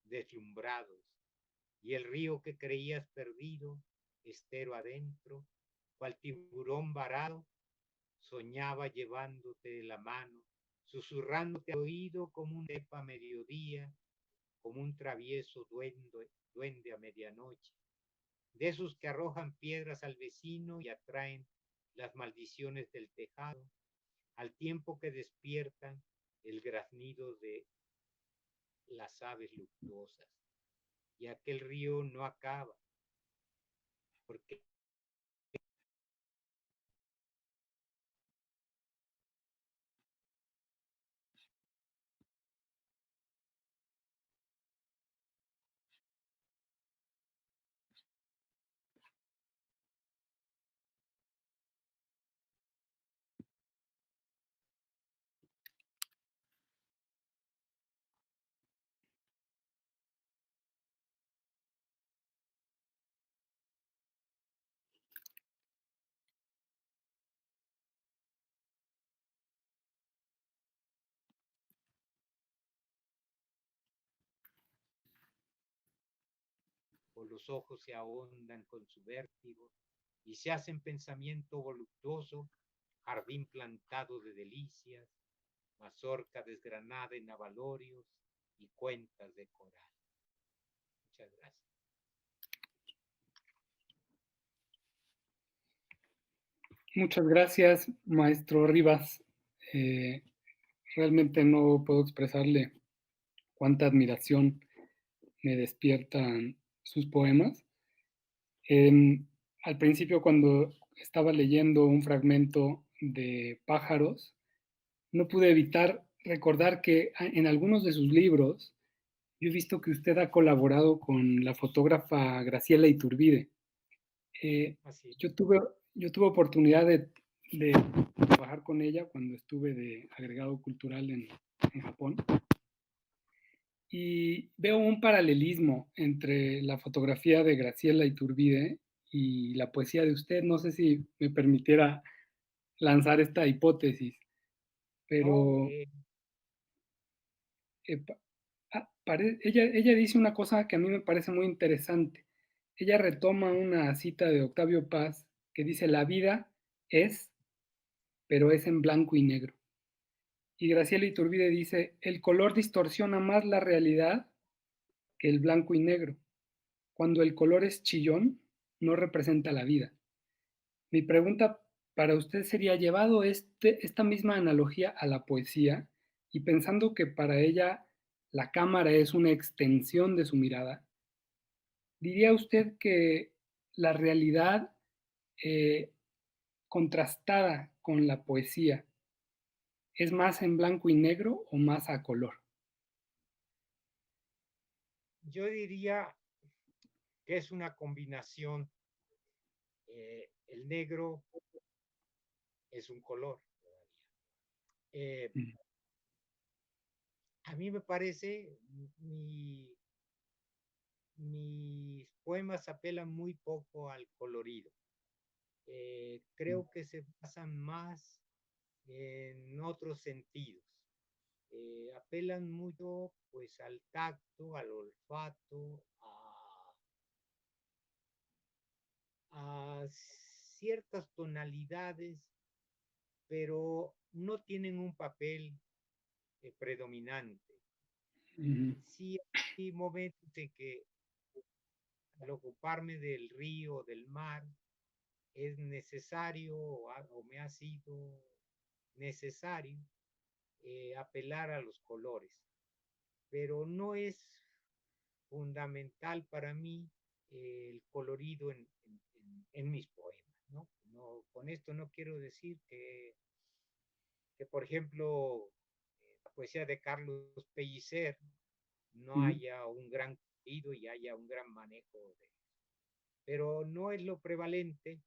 deslumbrados, y el río que creías perdido, estero adentro, cual tiburón varado, soñaba llevándote de la mano, susurrándote al oído como un epa a mediodía, como un travieso duende a medianoche, de esos que arrojan piedras al vecino y atraen las maldiciones del tejado, al tiempo que despiertan el graznido de las aves luctuosas. Y aquel río no acaba, porque o los ojos se ahondan con su vértigo y se hacen pensamiento voluptuoso, jardín plantado de delicias, mazorca desgranada en abalorios y cuentas de coral. Muchas gracias. Muchas gracias, maestro Rivas. Realmente no puedo expresarle cuánta admiración me despiertan sus poemas. Al principio, cuando estaba leyendo un fragmento de Pájaros, no pude evitar recordar que en algunos de sus libros yo he visto que usted ha colaborado con la fotógrafa Graciela Iturbide. Eh, Así. yo, tuve, yo tuve oportunidad de trabajar con ella cuando estuve de agregado cultural en Japón. Y veo un paralelismo entre la fotografía de Graciela Iturbide y la poesía de usted. No sé si me permitiera lanzar esta hipótesis, No, pero eh, ella dice una cosa que a mí me parece muy interesante. Ella retoma una cita de Octavio Paz que dice, la vida es, pero es en blanco y negro. Y Graciela Iturbide dice, el color distorsiona más la realidad que el blanco y negro. Cuando el color es chillón, no representa la vida. Mi pregunta para usted sería, llevado esta misma analogía a la poesía y pensando que para ella la cámara es una extensión de su mirada, ¿diría usted que la realidad eh, contrastada con la poesía es más en blanco y negro o más a color? yo diría que es una combinación. El negro es un color. Eh, Mm. a mí me parece, mis poemas apelan muy poco al colorido. Creo que se basan más en otros sentidos. Apelan mucho pues al tacto, al olfato, a ciertas tonalidades, pero no tienen un papel predominante. Mm. Sí hay momentos en que al ocuparme del río, del mar, es necesario o me ha sido necesario apelar a los colores, pero no es fundamental para mí el colorido en mis poemas, ¿no? No, con esto no quiero decir que por ejemplo, la poesía de Carlos Pellicer no Mm. haya un gran colorido y haya un gran manejo de, pero no es lo prevalente.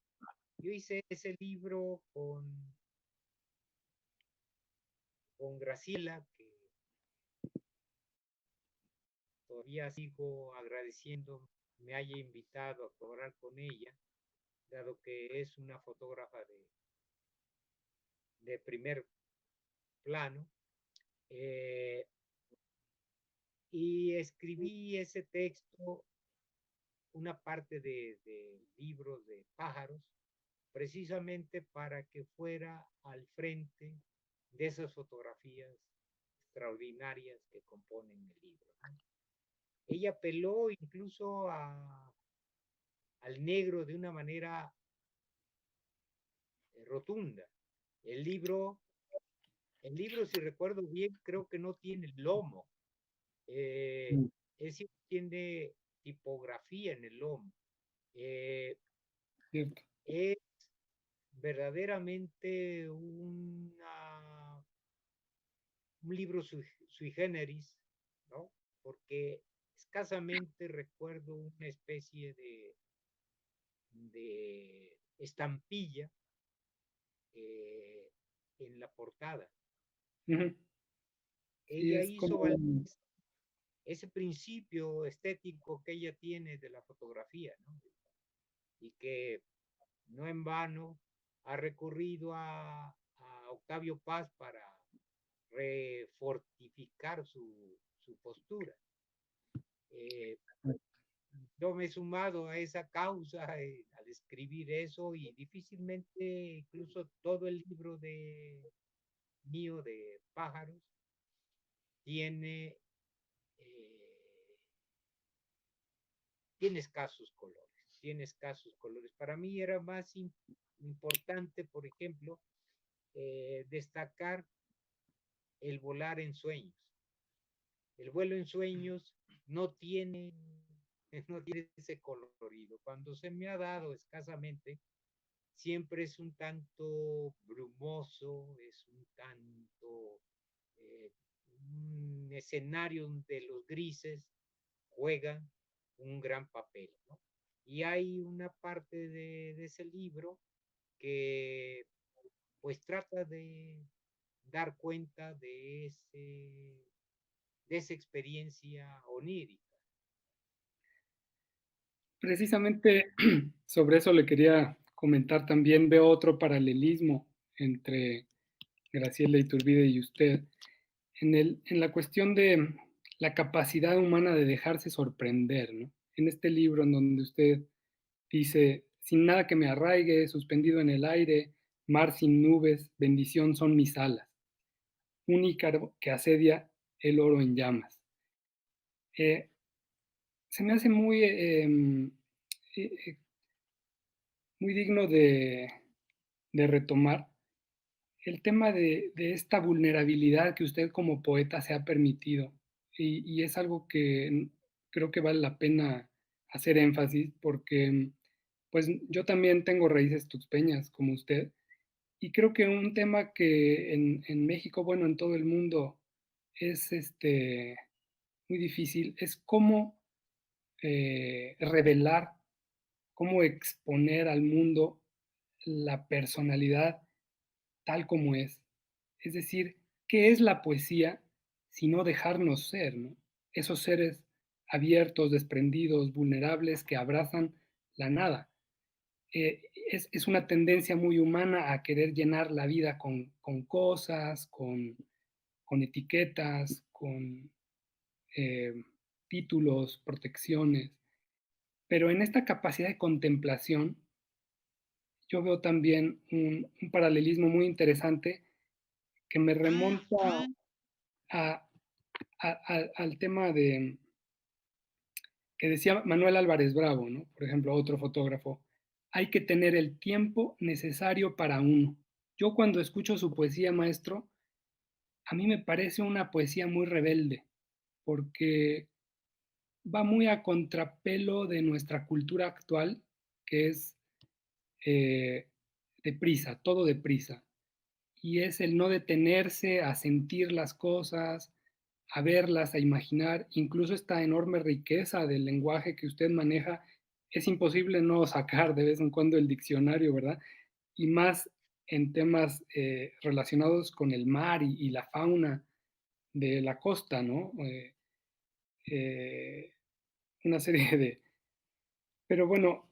Yo hice ese libro con Graciela, que todavía sigo agradeciendo me haya invitado a colaborar con ella, dado que es una fotógrafa de primer plano. Eh, y escribí ese texto, una parte de libros de pájaros, precisamente para que fuera al frente de esas fotografías extraordinarias que componen el libro, ¿no? Ella apeló incluso al negro de una manera rotunda. El libro, el libro, si recuerdo bien, creo que no tiene lomo. Eh, Mm. es decir, tiene tipografía en el lomo. Eh, Cierto. es verdaderamente un libro sui generis, ¿no? Porque escasamente recuerdo una especie de estampilla en la portada. Ujú. Sí, Ella es hizo como, ese principio estético que ella tiene de la fotografía, ¿no? Y que no en vano ha recurrido a Octavio Paz para refortificar su postura. Eh, yo me he sumado a esa causa al escribir eso y difícilmente, incluso todo el libro mío de pájaros tiene, eh, tiene escasos colores, tiene escasos colores. Para mí era más importante, por ejemplo, destacar el volar en sueños. El vuelo en sueños no tiene, no tiene ese colorido. Cuando se me ha dado escasamente, siempre es un tanto brumoso, es un tanto eh, un escenario donde los grises juegan un gran papel, ¿no? Y hay una parte de ese libro que pues trata de dar cuenta de esa experiencia onírica. Precisamente sobre eso le quería comentar también. Veo otro paralelismo entre Graciela Iturbide y usted en la cuestión de la capacidad humana de dejarse sorprender, ¿no? En este libro en donde usted dice, sin nada que me arraigue, suspendido en el aire, mar sin nubes, bendición son mis alas, un ícaro que asedia el oro en llamas. Eh, Se me hace eh, muy digno de retomar el tema de esta vulnerabilidad que usted como poeta se ha permitido. Y es algo que creo que vale la pena hacer énfasis porque pues yo también tengo raíces tuxpeñas como usted. Y creo que un tema que en México, bueno, en todo el mundo, es muy difícil, es cómo revelar, cómo exponer al mundo la personalidad tal como es. Es decir, ¿qué es la poesía sino dejarnos ser, ¿no? Esos seres abiertos, desprendidos, vulnerables que abrazan la nada. Es una tendencia muy humana a querer llenar la vida con cosas, con etiquetas, con eh, títulos, protecciones, pero en esta capacidad de contemplación yo veo también un paralelismo muy interesante que me remonta a, al tema de que decía Manuel Álvarez Bravo, ¿no? Por ejemplo, otro fotógrafo, hay que tener el tiempo necesario para uno. Yo cuando escucho su poesía, maestro, a mí me parece una poesía muy rebelde, porque va muy a contrapelo de nuestra cultura actual, que es eh, deprisa, todo deprisa. Y es el no detenerse a sentir las cosas, a verlas, a imaginar, incluso esta enorme riqueza del lenguaje que usted maneja, es imposible no sacar de vez en cuando el diccionario, ¿verdad? Y más en temas relacionados con el mar y la fauna de la costa, ¿no? Eh, una serie de... Pero bueno,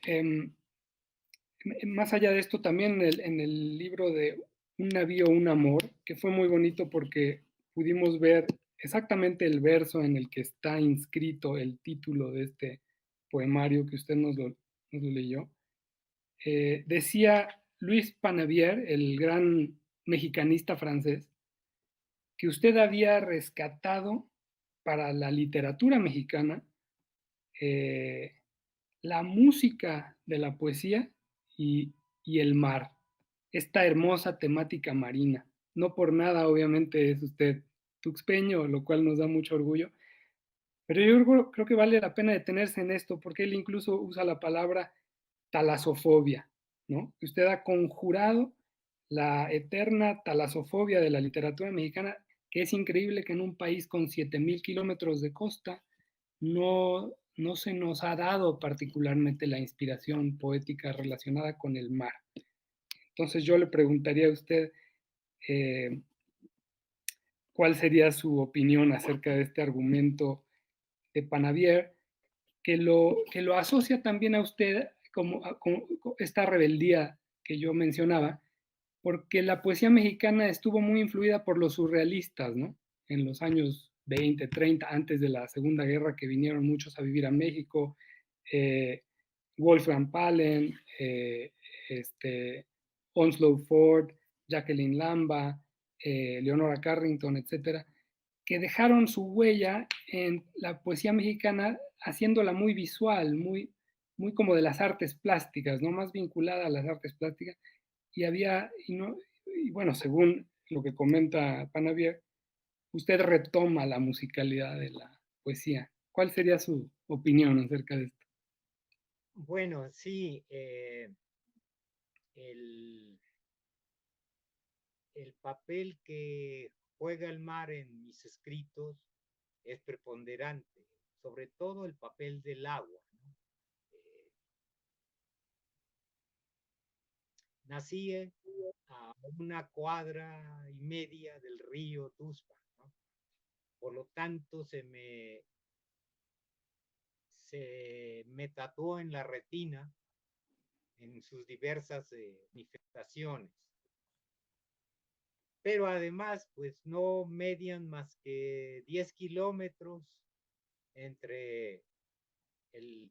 más allá de esto, también en el libro de Un navío, un amor, que fue muy bonito porque pudimos ver exactamente el verso en el que está inscrito el título de este poemario que usted nos lo leyó. Decía Luis Panavier, el gran mexicanista francés, que usted había rescatado para la literatura mexicana eh, la música de la poesía y el mar, esta hermosa temática marina. No por nada, obviamente, es usted tuxpeño, lo cual nos da mucho orgullo, pero yo creo que vale la pena detenerse en esto, porque él incluso usa la palabra talasofobia, ¿no? Usted ha conjurado la eterna talasofobia de la literatura mexicana, que es increíble que en un país con 7,000 kilómetros de costa no se nos ha dado particularmente la inspiración poética relacionada con el mar. Entonces yo le preguntaría a usted eh, cuál sería su opinión acerca de este argumento de Panavier, que lo asocia también a usted como esta rebeldía que yo mencionaba, porque la poesía mexicana estuvo muy influida por los surrealistas, ¿no? En los años 20, 30, antes de la Segunda Guerra, que vinieron muchos a vivir a México, eh, Wolfgang Palen, Onslow Ford, Jacqueline Lamba, Leonora Carrington, etcétera, que dejaron su huella en la poesía mexicana haciéndola muy visual, muy como de las artes plásticas, ¿no? Más vinculada a las artes plásticas. Y había, y bueno, según lo que comenta Panavier, usted retoma la musicalidad de la poesía. ¿Cuál sería su opinión acerca de esto? Bueno, sí, el, el papel que juega el mar en mis escritos es preponderante, sobre todo el papel del agua, ¿no? Nací a una cuadra y media del río Tuxpan, ¿no? Por lo tanto, se me tatuó en la retina en sus diversas manifestaciones. Pero además, pues no median más que 10 kilómetros entre el...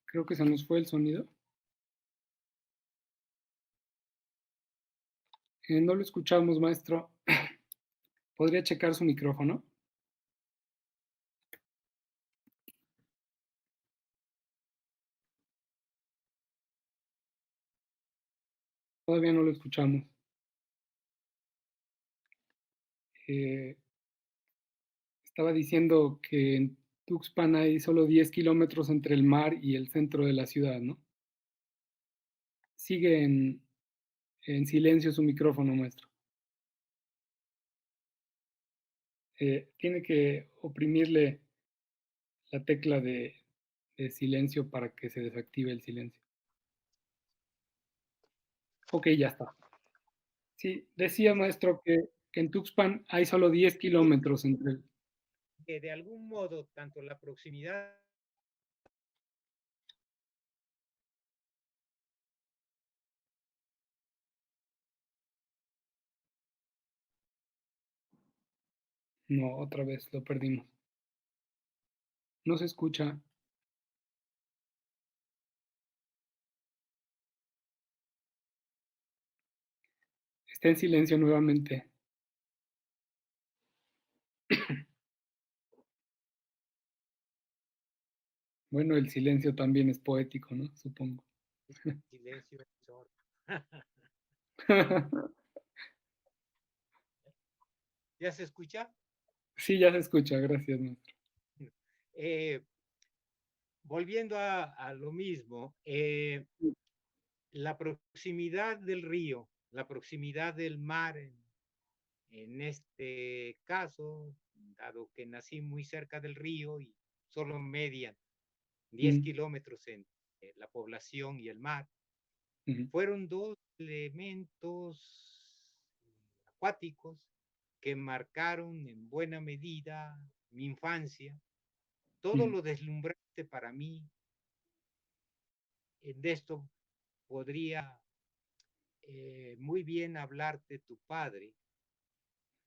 Creo que se nos fue el sonido. No lo escuchamos, maestro. ¿Podría checar su micrófono? Todavía no lo escuchamos. Eh, Estaba diciendo que en Tuxpan hay solo 10 kilómetros entre el mar y el centro de la ciudad, ¿no? Sigue en silencio su micrófono, maestro. Tiene que oprimirle la tecla de silencio para que se desactive el silencio. Ok, ya está. Sí, decía maestro que en Tuxpan hay solo 10 kilómetros entre... Que de algún modo, tanto la proximidad... No, otra vez lo perdimos. No se escucha. Está en silencio nuevamente. Bueno, el silencio también es poético, ¿no? Supongo. Silencio. ¿Ya se escucha? Sí, ya se escucha, gracias, maestro. Eh, volviendo a lo mismo, la proximidad del río, la proximidad del mar, en este caso, dado que nací muy cerca del río y solo median 10 Mm, kilómetros entre la población y el mar, mm, fueron dos elementos acuáticos que marcaron en buena medida mi infancia. Todo mm, lo deslumbrante para mí, de esto podría muy bien hablarte tu padre.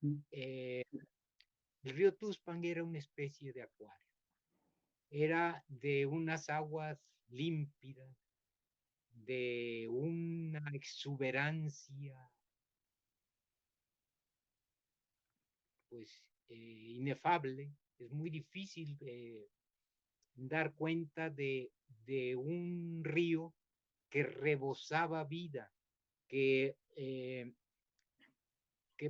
mm, Eh, el río Tuxpan era una especie de acuario. Era de unas aguas límpidas, de una exuberancia pues inefable. Es muy difícil dar cuenta de un río que rebosaba vida, que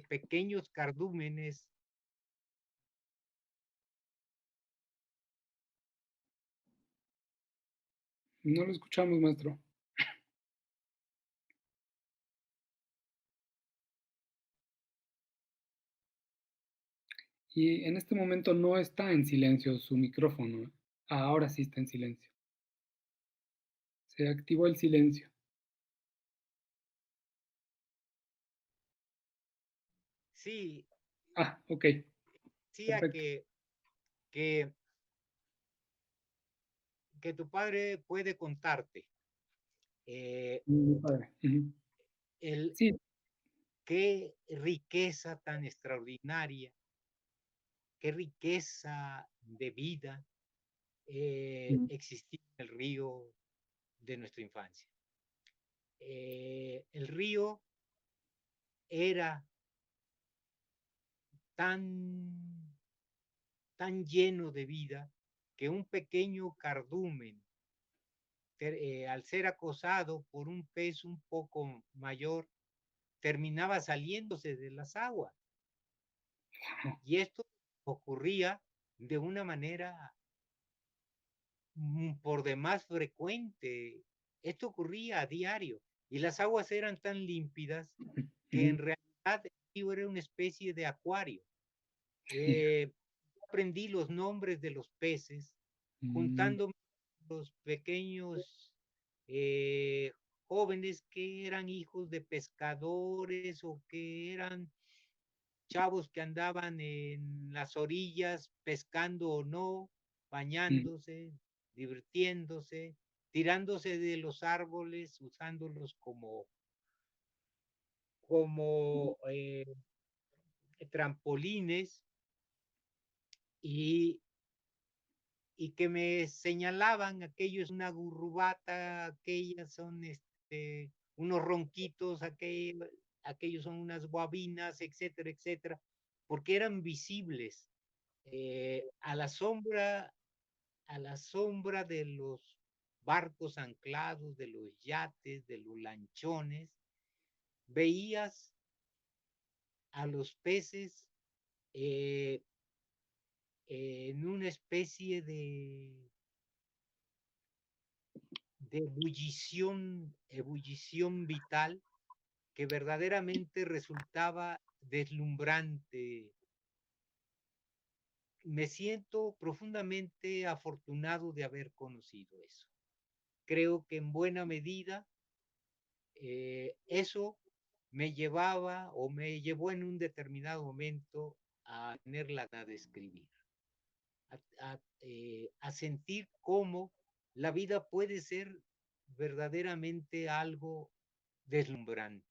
pequeños cardúmenes... No lo escuchamos, maestro. Y en este momento no está en silencio su micrófono. Ahora sí está en silencio. Se activó el silencio. Sí, Ah, ok, decía perfecto. que, que tu padre puede contarte. Eh, Muy padre. Ujú. el, Sí, qué riqueza tan extraordinaria, qué riqueza de vida existía en el río de nuestra infancia. El río era tan, tan lleno de vida que un pequeño cardumen, al ser acosado por un pez un poco mayor, terminaba saliéndose de las aguas. Y esto ocurría de una manera por demás frecuente. Esto ocurría a diario y las aguas eran tan límpidas que en realidad el río era una especie de acuario. Aprendí los nombres de los peces juntando los pequeños jóvenes que eran hijos de pescadores o que eran chavos que andaban en las orillas pescando o no, bañándose, divirtiéndose, tirándose de los árboles, usándolos como trampolines y, y que me señalaban, aquello es una gurrubata, aquellas son unos ronquitos, aquellos son unas guabinas, etcétera, etcétera, porque eran visibles a la sombra de los barcos anclados, de los yates, de los lanchones, veías a los peces en una especie de ebullición vital que verdaderamente resultaba deslumbrante. Me siento profundamente afortunado de haber conocido eso. Creo que en buena medida eso me llevaba o me llevó en un determinado momento a tener la gana de escribir, a sentir cómo la vida puede ser verdaderamente algo deslumbrante,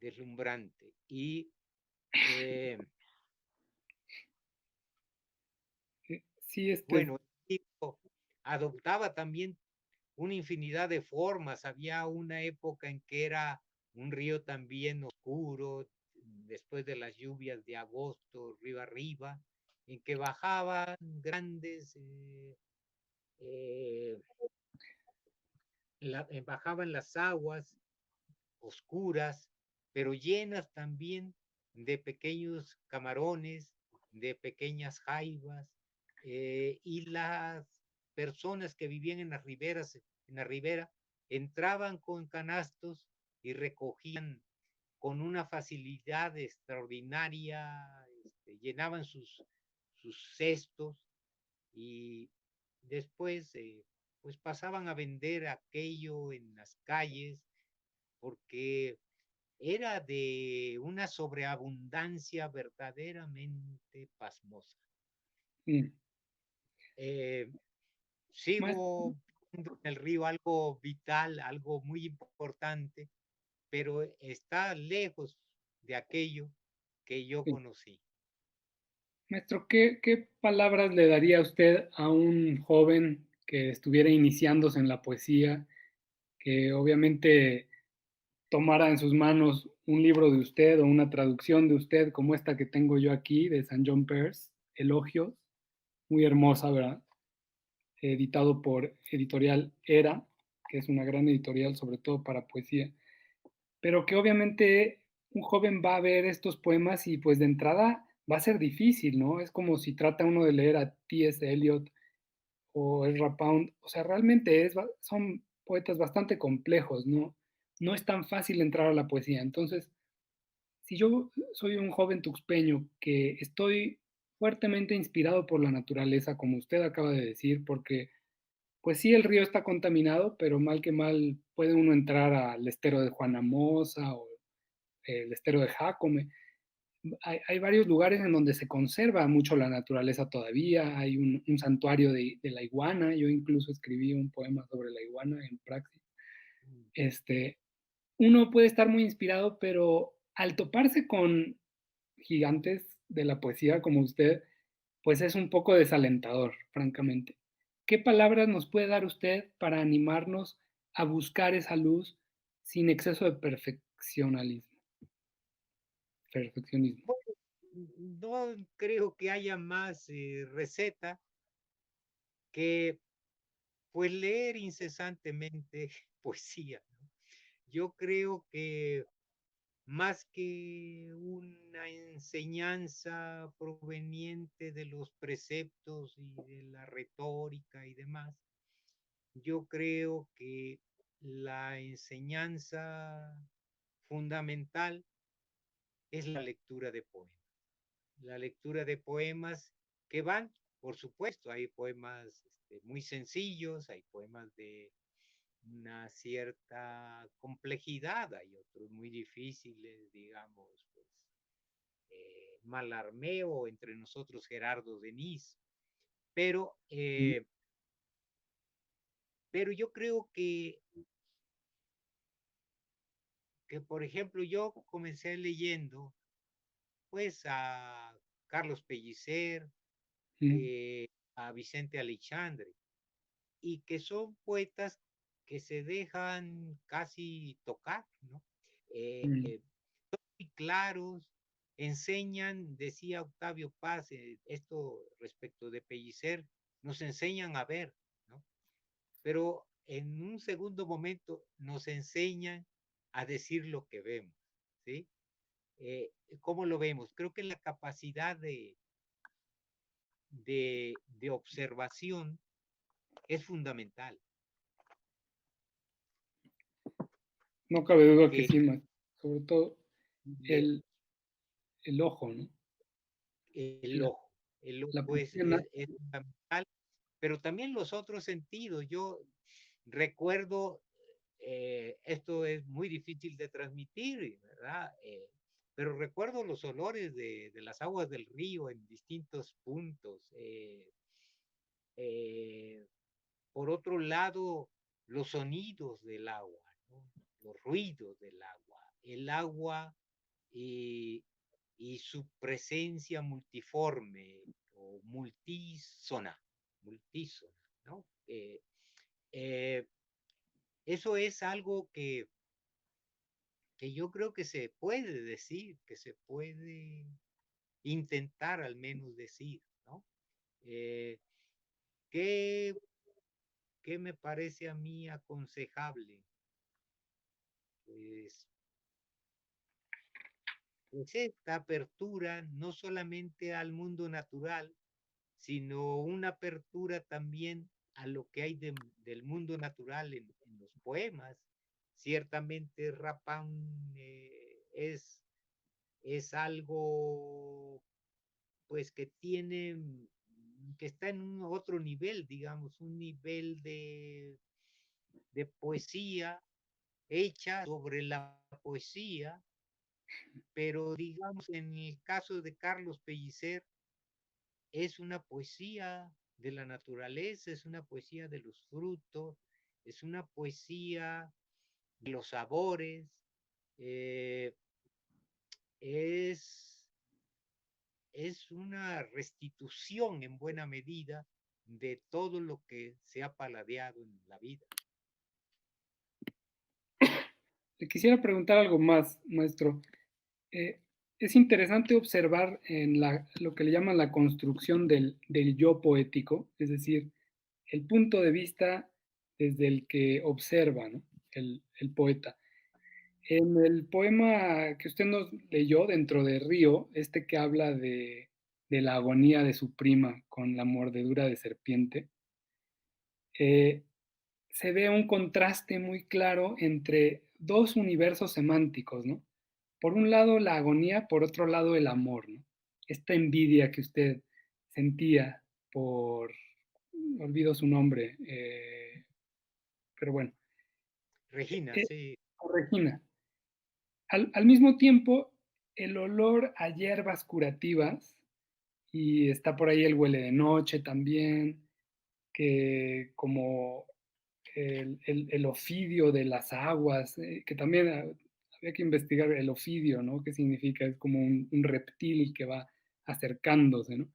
deslumbrante. Y sí, bueno, adoptaba también una infinidad de formas. Había una época en que era un río también oscuro, después de las lluvias de agosto, río arriba, en que bajaban grandes, bajaban las aguas oscuras, pero llenas también de pequeños camarones, de pequeñas jaivas, y las personas que vivían en las riberas, en la ribera, entraban con canastos y recogían con una facilidad extraordinaria, llenaban sus cestos y después pues pasaban a vender aquello en las calles porque era de una sobreabundancia verdaderamente pasmosa. Sigo viendo en el río algo vital, algo muy importante, pero está lejos de aquello que yo conocí. Maestro, ¿qué palabras le daría usted a un joven que estuviera iniciándose en la poesía, que obviamente tomara en sus manos un libro de usted o una traducción de usted como esta que tengo yo aquí de St. John Peirce, Elogios, muy hermosa, ¿verdad? Editado por Editorial Era, que es una gran editorial sobre todo para poesía, pero que obviamente un joven va a ver estos poemas y pues de entrada va a ser difícil, ¿no? Es como si trata uno de leer a T.S. Eliot o Ezra Pound, o sea, realmente son poetas bastante complejos, ¿no? No es tan fácil entrar a la poesía. Entonces, si yo soy un joven tuxpeño que estoy fuertemente inspirado por la naturaleza, como usted acaba de decir, porque pues sí, el río está contaminado, pero mal que mal puede uno entrar al estero de Juanamosa o el estero de Jacome. Hay varios lugares en donde se conserva mucho la naturaleza todavía. Hay un santuario de la iguana. Yo incluso escribí un poema sobre la iguana en Praxis. uno puede estar muy inspirado, pero al toparse con gigantes de la poesía como usted, pues es un poco desalentador, francamente. ¿Qué palabras nos puede dar usted para animarnos a buscar esa luz sin exceso de perfeccionismo? Bueno, no creo que haya más receta que pues leer incesantemente poesía, ¿no? Yo creo que más que una enseñanza proveniente de los preceptos y de la retórica y demás, yo creo que la enseñanza fundamental es la lectura de poemas. La lectura de poemas que van, por supuesto, hay poemas muy sencillos, hay poemas de una cierta complejidad, hay otros muy difíciles, digamos, pues, Mallarmé, entre nosotros Gerardo Denis, pero, Mm, eh, pero yo creo que, por ejemplo, yo comencé leyendo pues a Carlos Pellicer, mm, eh, a Vicente Aleixandre, y que son poetas que se dejan casi tocar, ¿no? mm. Muy claros, enseñan, decía Octavio Paz, esto respecto de Pellicer, nos enseñan a ver, ¿no? Pero en un segundo momento nos enseñan a decir lo que vemos, ¿sí? Eh, ¿Cómo lo vemos? Creo que la capacidad de observación es fundamental. No cabe duda que Que sí, sobre todo eh, el, el ojo, ¿no? el La, ojo, el la ojo poesía es fundamental, pero también los otros sentidos. Yo recuerdo, esto es muy difícil de transmitir, ¿verdad? Pero recuerdo los olores de las aguas del río en distintos puntos. Eh, por otro lado, los sonidos del agua, ¿no? Los ruidos del agua, el agua y, y su presencia multiforme o multísona, ¿no? Eh, eso es algo que yo creo que se puede decir, que se puede intentar al menos decir, ¿no? Eh, ¿qué, ¿Qué me parece a mí aconsejable? Pues, pues esta apertura no solamente al mundo natural, sino una apertura también a lo que hay del mundo natural en los poemas. Ciertamente Rapán es algo pues que está en un otro nivel, digamos, un nivel de poesía hecha sobre la poesía, pero digamos en el caso de Carlos Pellicer es una poesía de la naturaleza, es una poesía de los frutos, es una poesía de los sabores, eh, es, es una restitución en buena medida de todo lo que se ha paladeado en la vida. Le quisiera preguntar algo más, maestro. Eh, es interesante observar en lo que le llaman la construcción del yo poético, es decir, el punto de vista desde el que observa, ¿no? El poeta. En el poema que usted nos leyó dentro de Río, este que habla de la agonía de su prima con la mordedura de serpiente, eh, se ve un contraste muy claro entre dos universos semánticos, ¿no? Por un lado la agonía, por otro lado el amor, ¿no? Esta envidia que usted sentía por, olvido su nombre, pero bueno, Regina, eh, sí, por Regina. Al mismo tiempo, el olor a hierbas curativas, y está por ahí el huele de noche también, que como el ofidio de las aguas, que también había que investigar el ofidio, ¿no? ¿Qué significa? Es como un reptil que va acercándose, ¿no?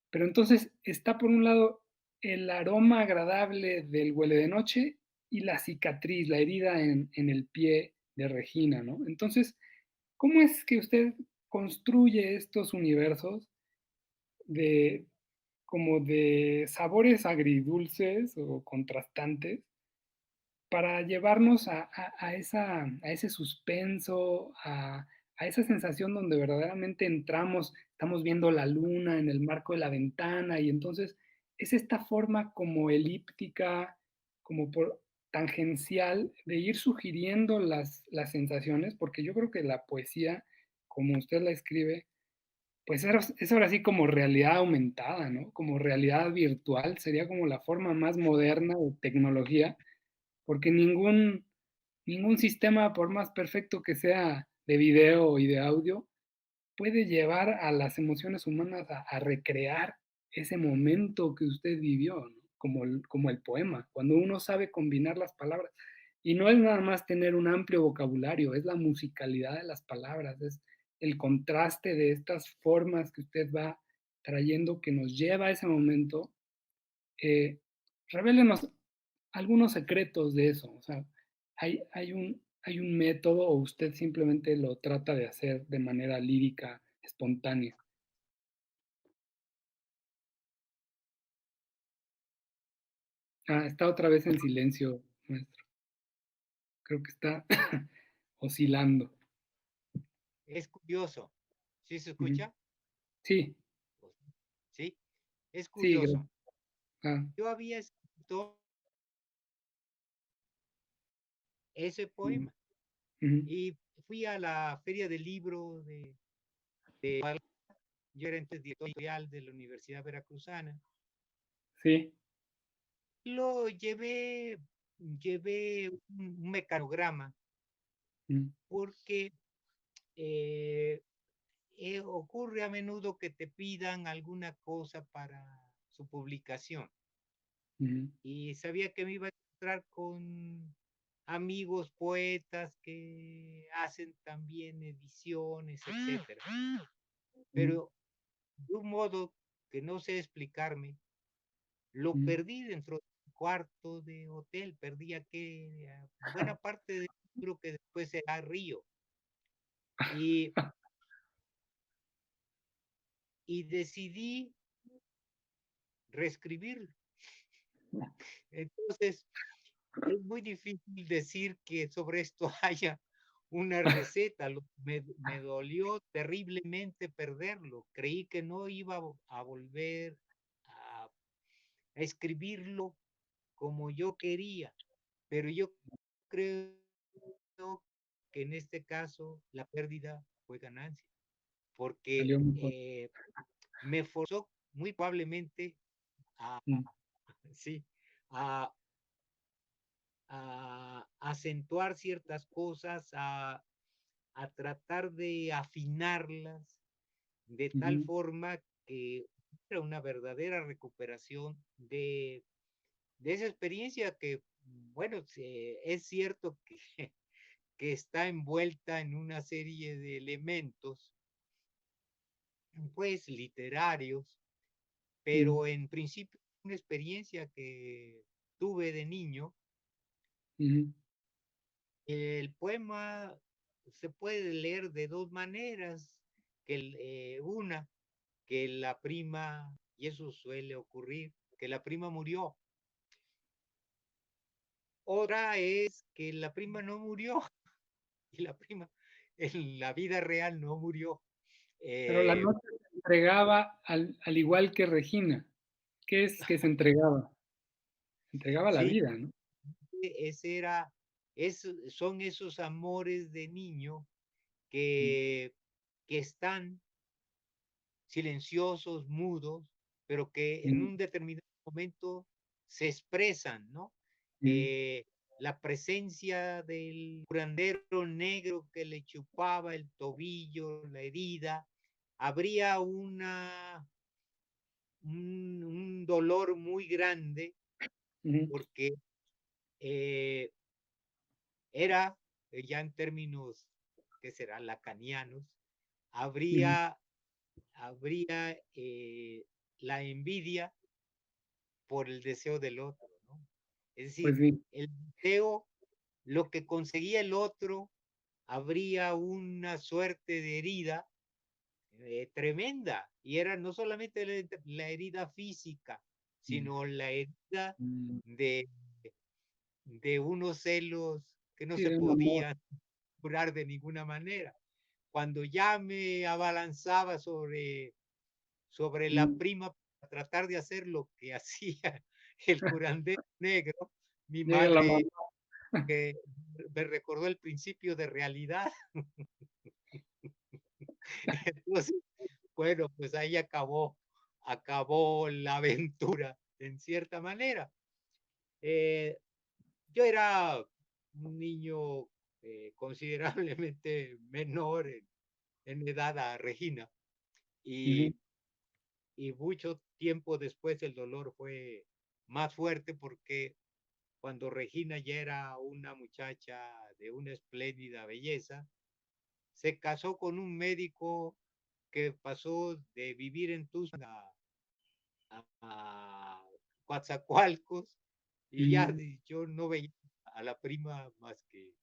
Pero entonces está por un lado el aroma agradable del huele de noche y la cicatriz, la herida en el pie de Regina, ¿no? Entonces, ¿cómo es que usted construye estos universos de como de sabores agridulces o contrastantes para llevarnos a ese suspenso, a esa sensación donde verdaderamente entramos, estamos viendo la luna en el marco de la ventana y entonces es esta forma como elíptica, como por tangencial de ir sugiriendo las sensaciones, porque yo creo que la poesía, como usted la escribe, pues es ahora sí como realidad aumentada, ¿no? Como realidad virtual, sería como la forma más moderna de tecnología porque ningún sistema, por más perfecto que sea de video y de audio, puede llevar a las emociones humanas a recrear ese momento que usted vivió, ¿no? Como el poema, cuando uno sabe combinar las palabras. Y no es nada más tener un amplio vocabulario, es la musicalidad de las palabras, es el contraste de estas formas que usted va trayendo que nos lleva a ese momento. eh, Revélenos algunos secretos de eso. O sea, ¿hay un método o usted simplemente lo trata de hacer de manera lírica, espontánea? Está otra vez en silencio, maestro. Creo que está oscilando. Es curioso. ¿Sí se Ujú. escucha? Sí, Sí, es sí, curioso. ah, Yo había escrito ese ujú, poema ujú, y fui a la feria del libro de Guadalajara. Yo era entonces director de la Universidad Veracruzana. sí, Lo llevé un mecanograma ujú, porque ocurre a menudo que te pidan alguna cosa para su publicación ujú, y sabía que me iba a encontrar con amigos poetas que hacen también ediciones, etcétera. ujú, Pero de un modo que no sé explicarme, lo ujú. perdí dentro del cuarto de hotel, perdí buena parte del libro que después será Río. Y, y decidí reescribirlo. Entonces, es muy difícil decir que sobre esto haya una receta. Me dolió terriblemente perderlo. Creí que no iba a volver a, a escribirlo como yo quería, pero yo creo que en este caso la pérdida fue ganancia, porque Salió mejor. me forzó muy probablemente a, Mm, sí, a, a acentuar ciertas cosas, a tratar de afinarlas de tal ujú. forma que era una verdadera recuperación de esa experiencia que, bueno, es cierto que está envuelta en una serie de elementos, pues, literarios, Mm, pero en principio una experiencia que tuve de niño. ujú, El poema se puede leer de dos maneras, una, que la prima, y eso suele ocurrir, que la prima murió. Otra es que la prima no murió y la prima en la vida real no murió. pero la Eh, noche se entregaba al igual que Regina. ¿Qué es que se entregaba? Se entregaba la sí, vida, ¿no? ese era, son esos amores de niño Mm, que, que están silenciosos, mudos, pero que en ujú, un determinado momento se expresan, ¿no? ujú, La presencia del curandero negro que le chupaba el tobillo, la herida, habría un dolor muy grande ujú, porque eh, era, ya en términos, ¿qué será? Lacanianos, Ujú. habría la envidia por el deseo del otro, ¿no? Es Pues decir, sí, el deseo, lo que conseguía el otro, habría una suerte de herida tremenda. Y era no solamente la herida física, sino la herida mm, de, de unos celos que no sí, se de un amor. podían curar de ninguna manera. Cuando ya me abalanzaba sobre la Mm, prima para tratar de hacer lo que hacía el curandero negro, mi llega la mamá. madre que me recordó el principio de realidad. Entonces, bueno, pues ahí acabó la aventura en cierta manera. Eh, yo era un niño considerablemente menor en edad a Regina Ujú. y, y mucho tiempo después el dolor fue más fuerte porque cuando Regina ya era una muchacha de una espléndida belleza, se casó con un médico que pasó de vivir en Tuxtla a Coatzacoalcos y ya Mm, yo no veía a la prima más que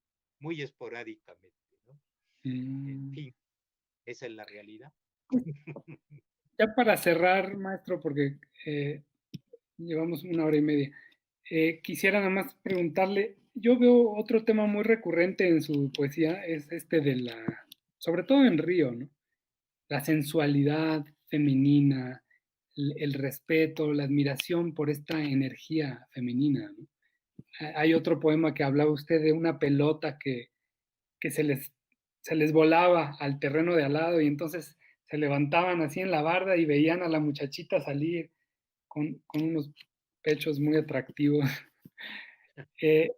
muy esporádicamente, ¿no? En mm. fin, esa es la realidad. Ya para cerrar, maestro, porque llevamos 1 hora y media, quisiera nada más preguntarle, yo veo otro tema muy recurrente en su poesía, es este de la, sobre todo en Río, ¿no? La sensualidad femenina, el respeto, la admiración por esta energía femenina, ¿no? Hay otro poema que hablaba usted de una pelota que se les volaba al terreno de al lado y entonces se levantaban así en la barda y veían a la muchachita salir con unos pechos muy atractivos. Eh,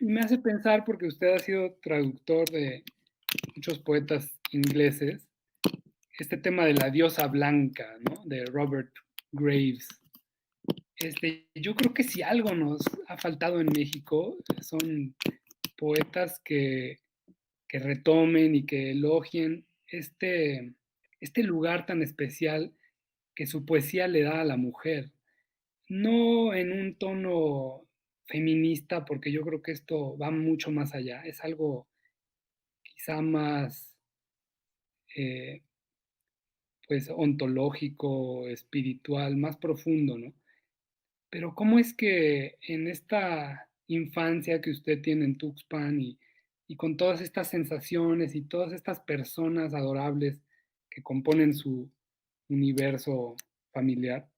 me hace pensar, porque usted ha sido traductor de muchos poetas ingleses, este tema de la diosa blanca, ¿no? De Robert Graves. Yo creo que si algo nos ha faltado en México son poetas que retomen y que elogien este lugar tan especial que su poesía le da a la mujer. No en un tono feminista, porque yo creo que esto va mucho más allá, es algo quizá más eh, pues ontológico, espiritual, más profundo, ¿no? Pero ¿cómo es que en esta infancia que usted tiene en Tuxpan y con todas estas sensaciones y todas estas personas adorables que componen su universo familiar,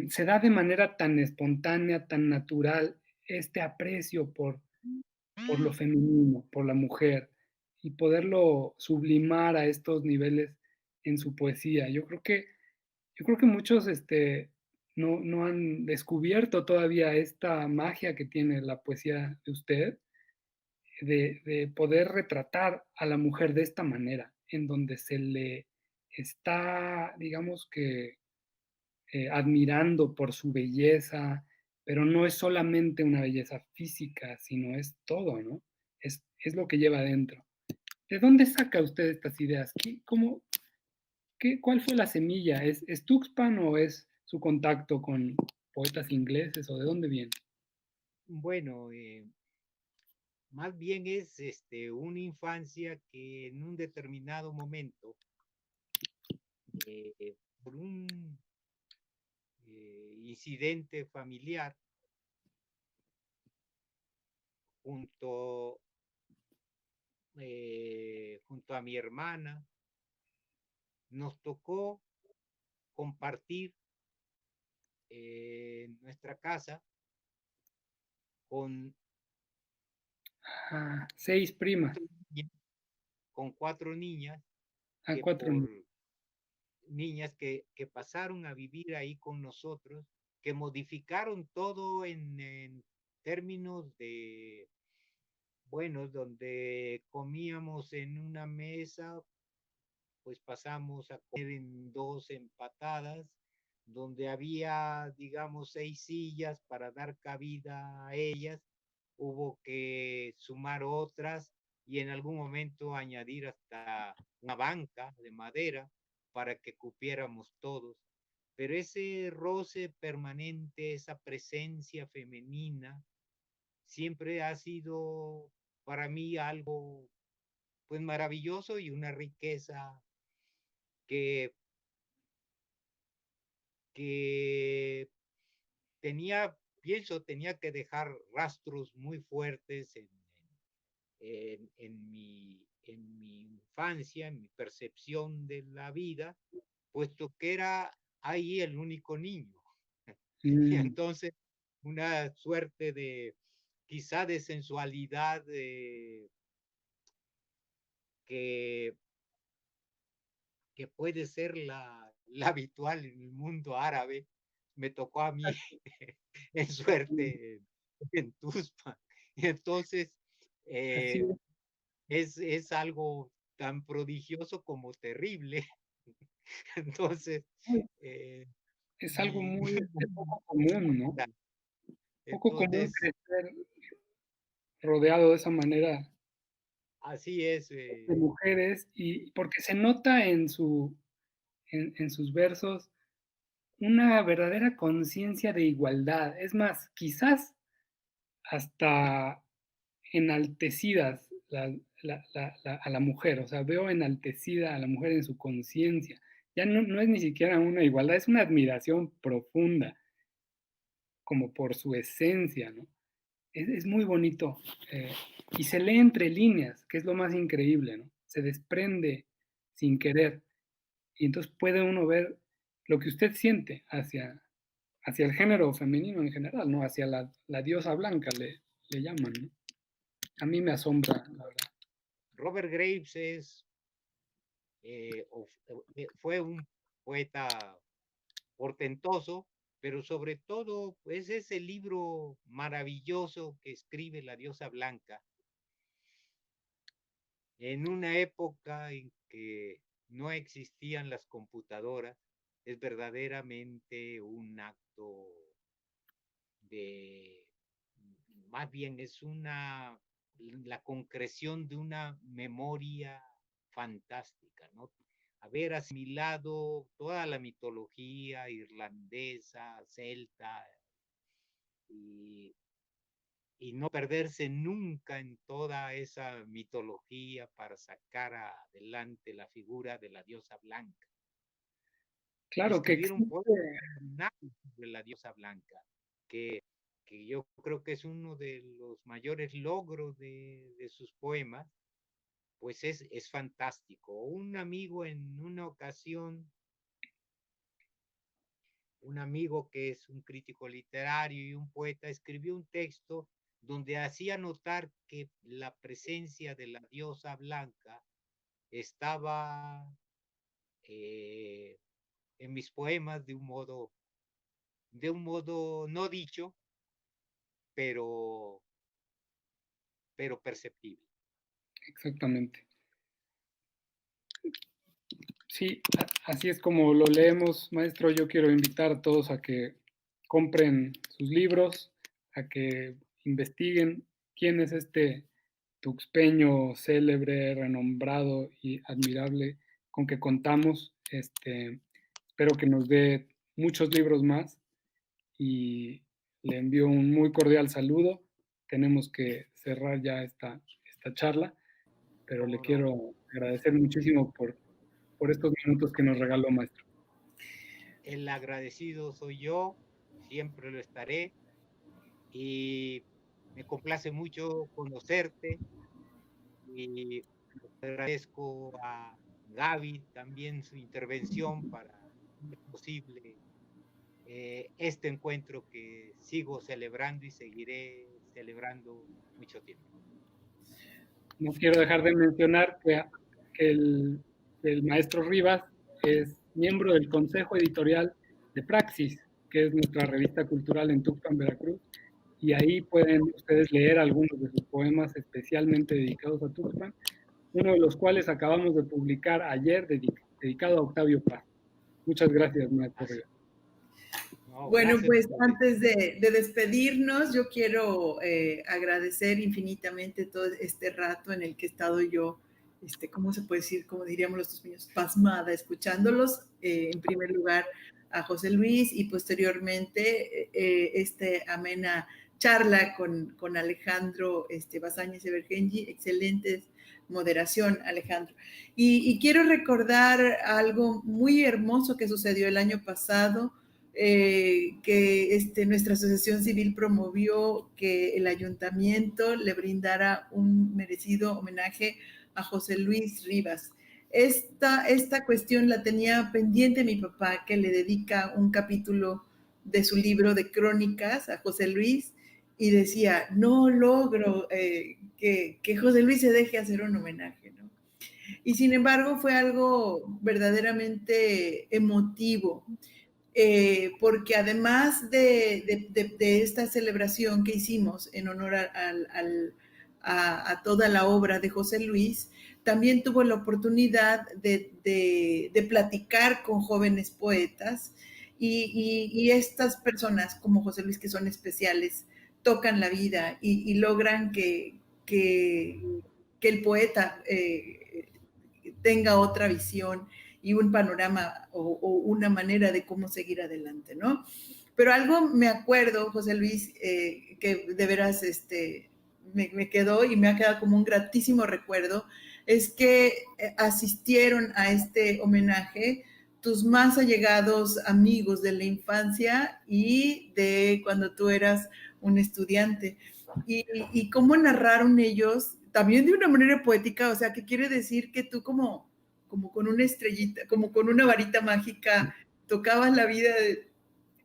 se da de manera tan espontánea, tan natural, este aprecio por lo femenino, por la mujer, y poderlo sublimar a estos niveles en su poesía? Yo creo que muchos no han descubierto todavía esta magia que tiene la poesía de usted, de poder retratar a la mujer de esta manera, en donde se le está, digamos que, admirando por su belleza, pero no es solamente una belleza física, sino es todo, ¿no? Es lo que lleva adentro. ¿De dónde saca usted estas ideas? ¿Cuál fue la semilla? ¿Es Tuxpan o es su contacto con poetas ingleses o de dónde viene? Bueno, más bien es una infancia que en un determinado momento, por un incidente familiar, junto, junto a mi hermana, nos tocó compartir nuestra casa con Ah, 6 primas, cuatro niñas, con cuatro niñas a que 4 por niños. niñas que pasaron a vivir ahí con nosotros, que modificaron todo en términos de, bueno, donde comíamos en una mesa, pues pasamos a comer en dos empatadas, donde había, digamos, 6 sillas para dar cabida a ellas, hubo que sumar otras y en algún momento añadir hasta una banca de madera para que cupiéramos todos. Pero ese roce permanente, esa presencia femenina, siempre ha sido para mí algo pues maravilloso y una riqueza que, que tenía que dejar rastros muy fuertes en mi infancia, en mi percepción de la vida, puesto que era ahí el único niño. Y Mm, entonces, una suerte de, quizá de sensualidad que, que puede ser la habitual en el mundo árabe, me tocó a mí en mm, suerte en Tuxpan. Y entonces, así eh, es algo tan prodigioso como terrible. Entonces, es. eh, Es algo y, muy es poco común, ¿no? Poco común entonces, crecer rodeado de esa manera así es. de mujeres, y porque se nota en sus versos una verdadera conciencia de igualdad. Es más, quizás hasta enaltecidas a la mujer, o sea, veo enaltecida a la mujer en su conciencia. Ya no es ni siquiera una igualdad, es una admiración profunda, como por su esencia, ¿no? Es muy bonito, y se lee entre líneas, que es lo más increíble, ¿no? Se desprende sin querer, y entonces puede uno ver lo que usted siente hacia el género femenino en general, ¿no? Hacia la diosa blanca le llaman, ¿no? A mí me asombra, la verdad. Robert Graves fue un poeta portentoso, pero sobre todo, pues ese libro maravilloso que escribe La diosa blanca, en una época en que no existían las computadoras, es verdaderamente un acto de, más bien es la concreción de una memoria fantástica, ¿no? Haber asimilado toda la mitología irlandesa, celta, y, y no perderse nunca en toda esa mitología para sacar adelante la figura de la diosa blanca. Y Claro que escribir un existe, poema sobre la diosa blanca, que, que yo creo que es uno de los mayores logros de sus poemas, pues es fantástico. Un amigo en una ocasión, un amigo que es un crítico literario y un poeta, escribió un texto donde hacía notar que la presencia de la diosa blanca estaba eh, en mis poemas de un modo no dicho, pero, pero perceptible. exactamente. Sí, así es como lo leemos, maestro. Yo quiero invitar a todos a que compren sus libros, a que investiguen quién es este tuxpeño célebre, renombrado y admirable con que contamos. Espero que nos dé muchos libros más y le envío un muy cordial saludo. Tenemos que cerrar ya esta charla, pero le ¿Cómo no? quiero agradecer muchísimo por estos minutos que nos regaló, maestro. El agradecido soy yo, siempre lo estaré y me complace mucho conocerte y agradezco a Gaby también su intervención para hacer posible este encuentro que sigo celebrando y seguiré celebrando mucho tiempo. No quiero dejar de mencionar que el maestro Rivas es miembro del consejo editorial de Praxis, que es nuestra revista cultural en Tuxpan, Veracruz, y ahí pueden ustedes leer algunos de sus poemas especialmente dedicados a Tuxpan, uno de los cuales acabamos de publicar ayer dedicado a Octavio Paz. Muchas gracias, maestro Así, Rivas. No, Bueno, gracias pues por antes de despedirnos, yo quiero agradecer infinitamente todo este rato en el que he estado yo, ¿cómo se puede decir? Como diríamos los niños, pasmada, escuchándolos. En primer lugar a José Luis y posteriormente amena charla con Alejandro Basáñez Evergenji. Excelente moderación, Alejandro. Y quiero recordar algo muy hermoso que sucedió el año pasado, que nuestra asociación civil promovió que el ayuntamiento le brindara un merecido homenaje a José Luis Rivas. Esta cuestión la tenía pendiente mi papá, que le dedica un capítulo de su libro de crónicas a José Luis, y decía, no logro que José Luis se deje hacer un homenaje, ¿no? Y sin embargo fue algo verdaderamente emotivo, porque además de esta celebración que hicimos en honor a toda la obra de José Luis, también tuvo la oportunidad de platicar con jóvenes poetas, y estas personas como José Luis, que son especiales, tocan la vida y logran que el poeta tenga otra visión y un panorama o una manera de cómo seguir adelante, ¿no? Pero algo me acuerdo, José Luis, que de veras me quedó y me ha quedado como un gratísimo recuerdo, es que asistieron a este homenaje tus más allegados amigos de la infancia y de cuando tú eras un estudiante. Y cómo narraron ellos, también de una manera poética, o sea, que quiere decir que tú como con una estrellita, como con una varita mágica, tocabas la vida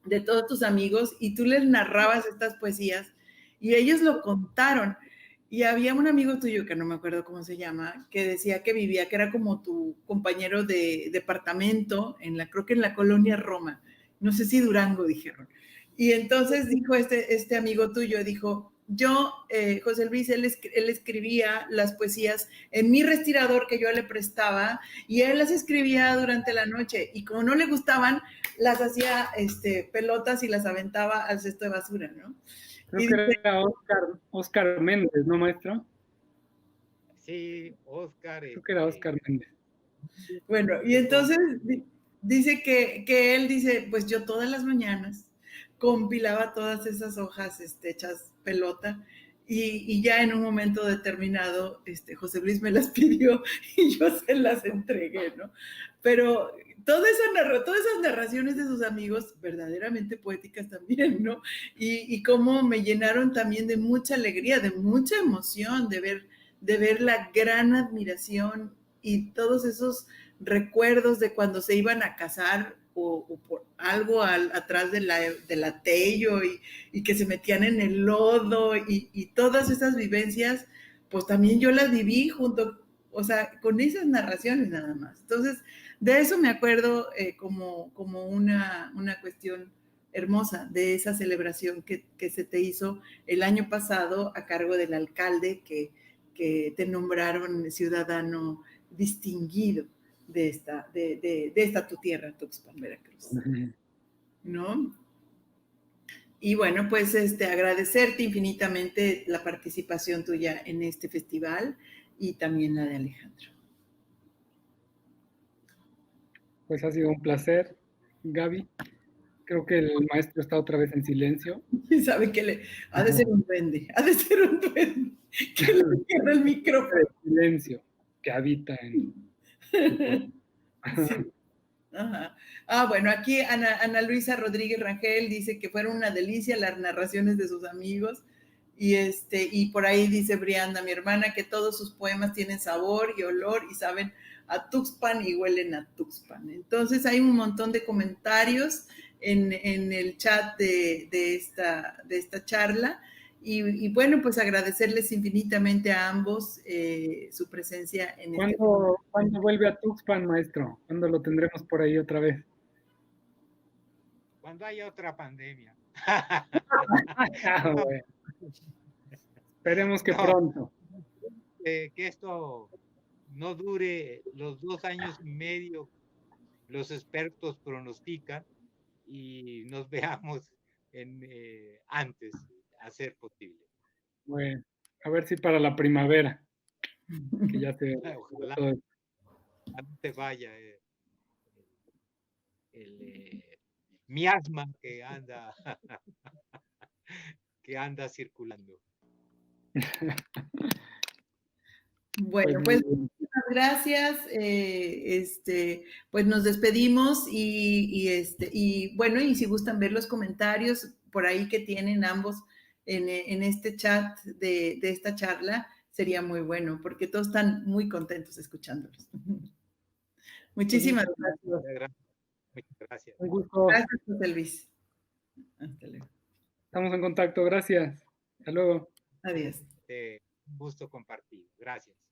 de todos tus amigos y tú les narrabas estas poesías y ellos lo contaron. Y había un amigo tuyo, que no me acuerdo cómo se llama, que decía que vivía, que era como tu compañero de departamento, creo que en la colonia Roma, no sé si Durango dijeron. Y entonces dijo este amigo tuyo, dijo, yo, José Luis, él escribía las poesías en mi respirador que yo le prestaba, y él las escribía durante la noche, y como no le gustaban, las hacía pelotas y las aventaba al cesto de basura, ¿no? Creo que era Oscar Méndez, ¿no, maestro? Sí, Oscar. Creo que era Oscar Méndez. Bueno, y entonces dice que él dice, pues yo todas las mañanas compilaba todas esas hojas hechas pelota, y ya en un momento determinado José Luis me las pidió y yo se las entregué, ¿no? Pero todas esas narraciones de sus amigos, verdaderamente poéticas también, ¿no? Y cómo me llenaron también de mucha alegría, de mucha emoción, de ver la gran admiración y todos esos recuerdos de cuando se iban a casar o por algo atrás de la Tello, y que se metían en el lodo, y todas esas vivencias, pues también yo las viví junto, o sea, con esas narraciones nada más. Entonces, de eso me acuerdo como una cuestión hermosa de esa celebración que se te hizo el año pasado a cargo del alcalde que te nombraron ciudadano distinguido de esta tu tierra, Tuxpan, Veracruz, ¿no? Y bueno, pues agradecerte infinitamente la participación tuya en este festival y también la de Alejandro. Pues ha sido un placer, Gaby. Creo que el maestro está otra vez en silencio. Y sabe que ha de ser un duende, que le cierra el micrófono. El silencio que habita en... Sí. Ajá. Bueno, aquí Ana Luisa Rodríguez Rangel dice que fueron una delicia las narraciones de sus amigos, y por ahí dice Brianda, mi hermana, que todos sus poemas tienen sabor y olor y saben a Tuxpan y huelen a Tuxpan. Entonces hay un montón de comentarios en el chat de esta charla. Y bueno, pues agradecerles infinitamente a ambos su presencia en este programa. ¿Cuándo vuelve a Tuxpan, maestro? ¿Cuándo lo tendremos por ahí otra vez? Cuando haya otra pandemia. Bueno. Esperemos que pronto. Que esto no dure los 2 años y medio, los expertos pronostican, y nos veamos antes, a ser posible. Bueno, a ver si para la primavera, que ya se... Ojalá todo. no te vaya miasma que anda circulando. Bueno, Pues, pues muchas gracias. Pues nos despedimos y bueno, y si gustan ver los comentarios por ahí que tienen ambos en este chat de esta charla, sería muy bueno, porque todos están muy contentos escuchándolos. Muchísimas gracias. Muchas gracias. un gusto. Gracias, José Luis. Hasta luego. Estamos en contacto. Gracias. Hasta luego. Adiós. Un gusto compartido. Gracias.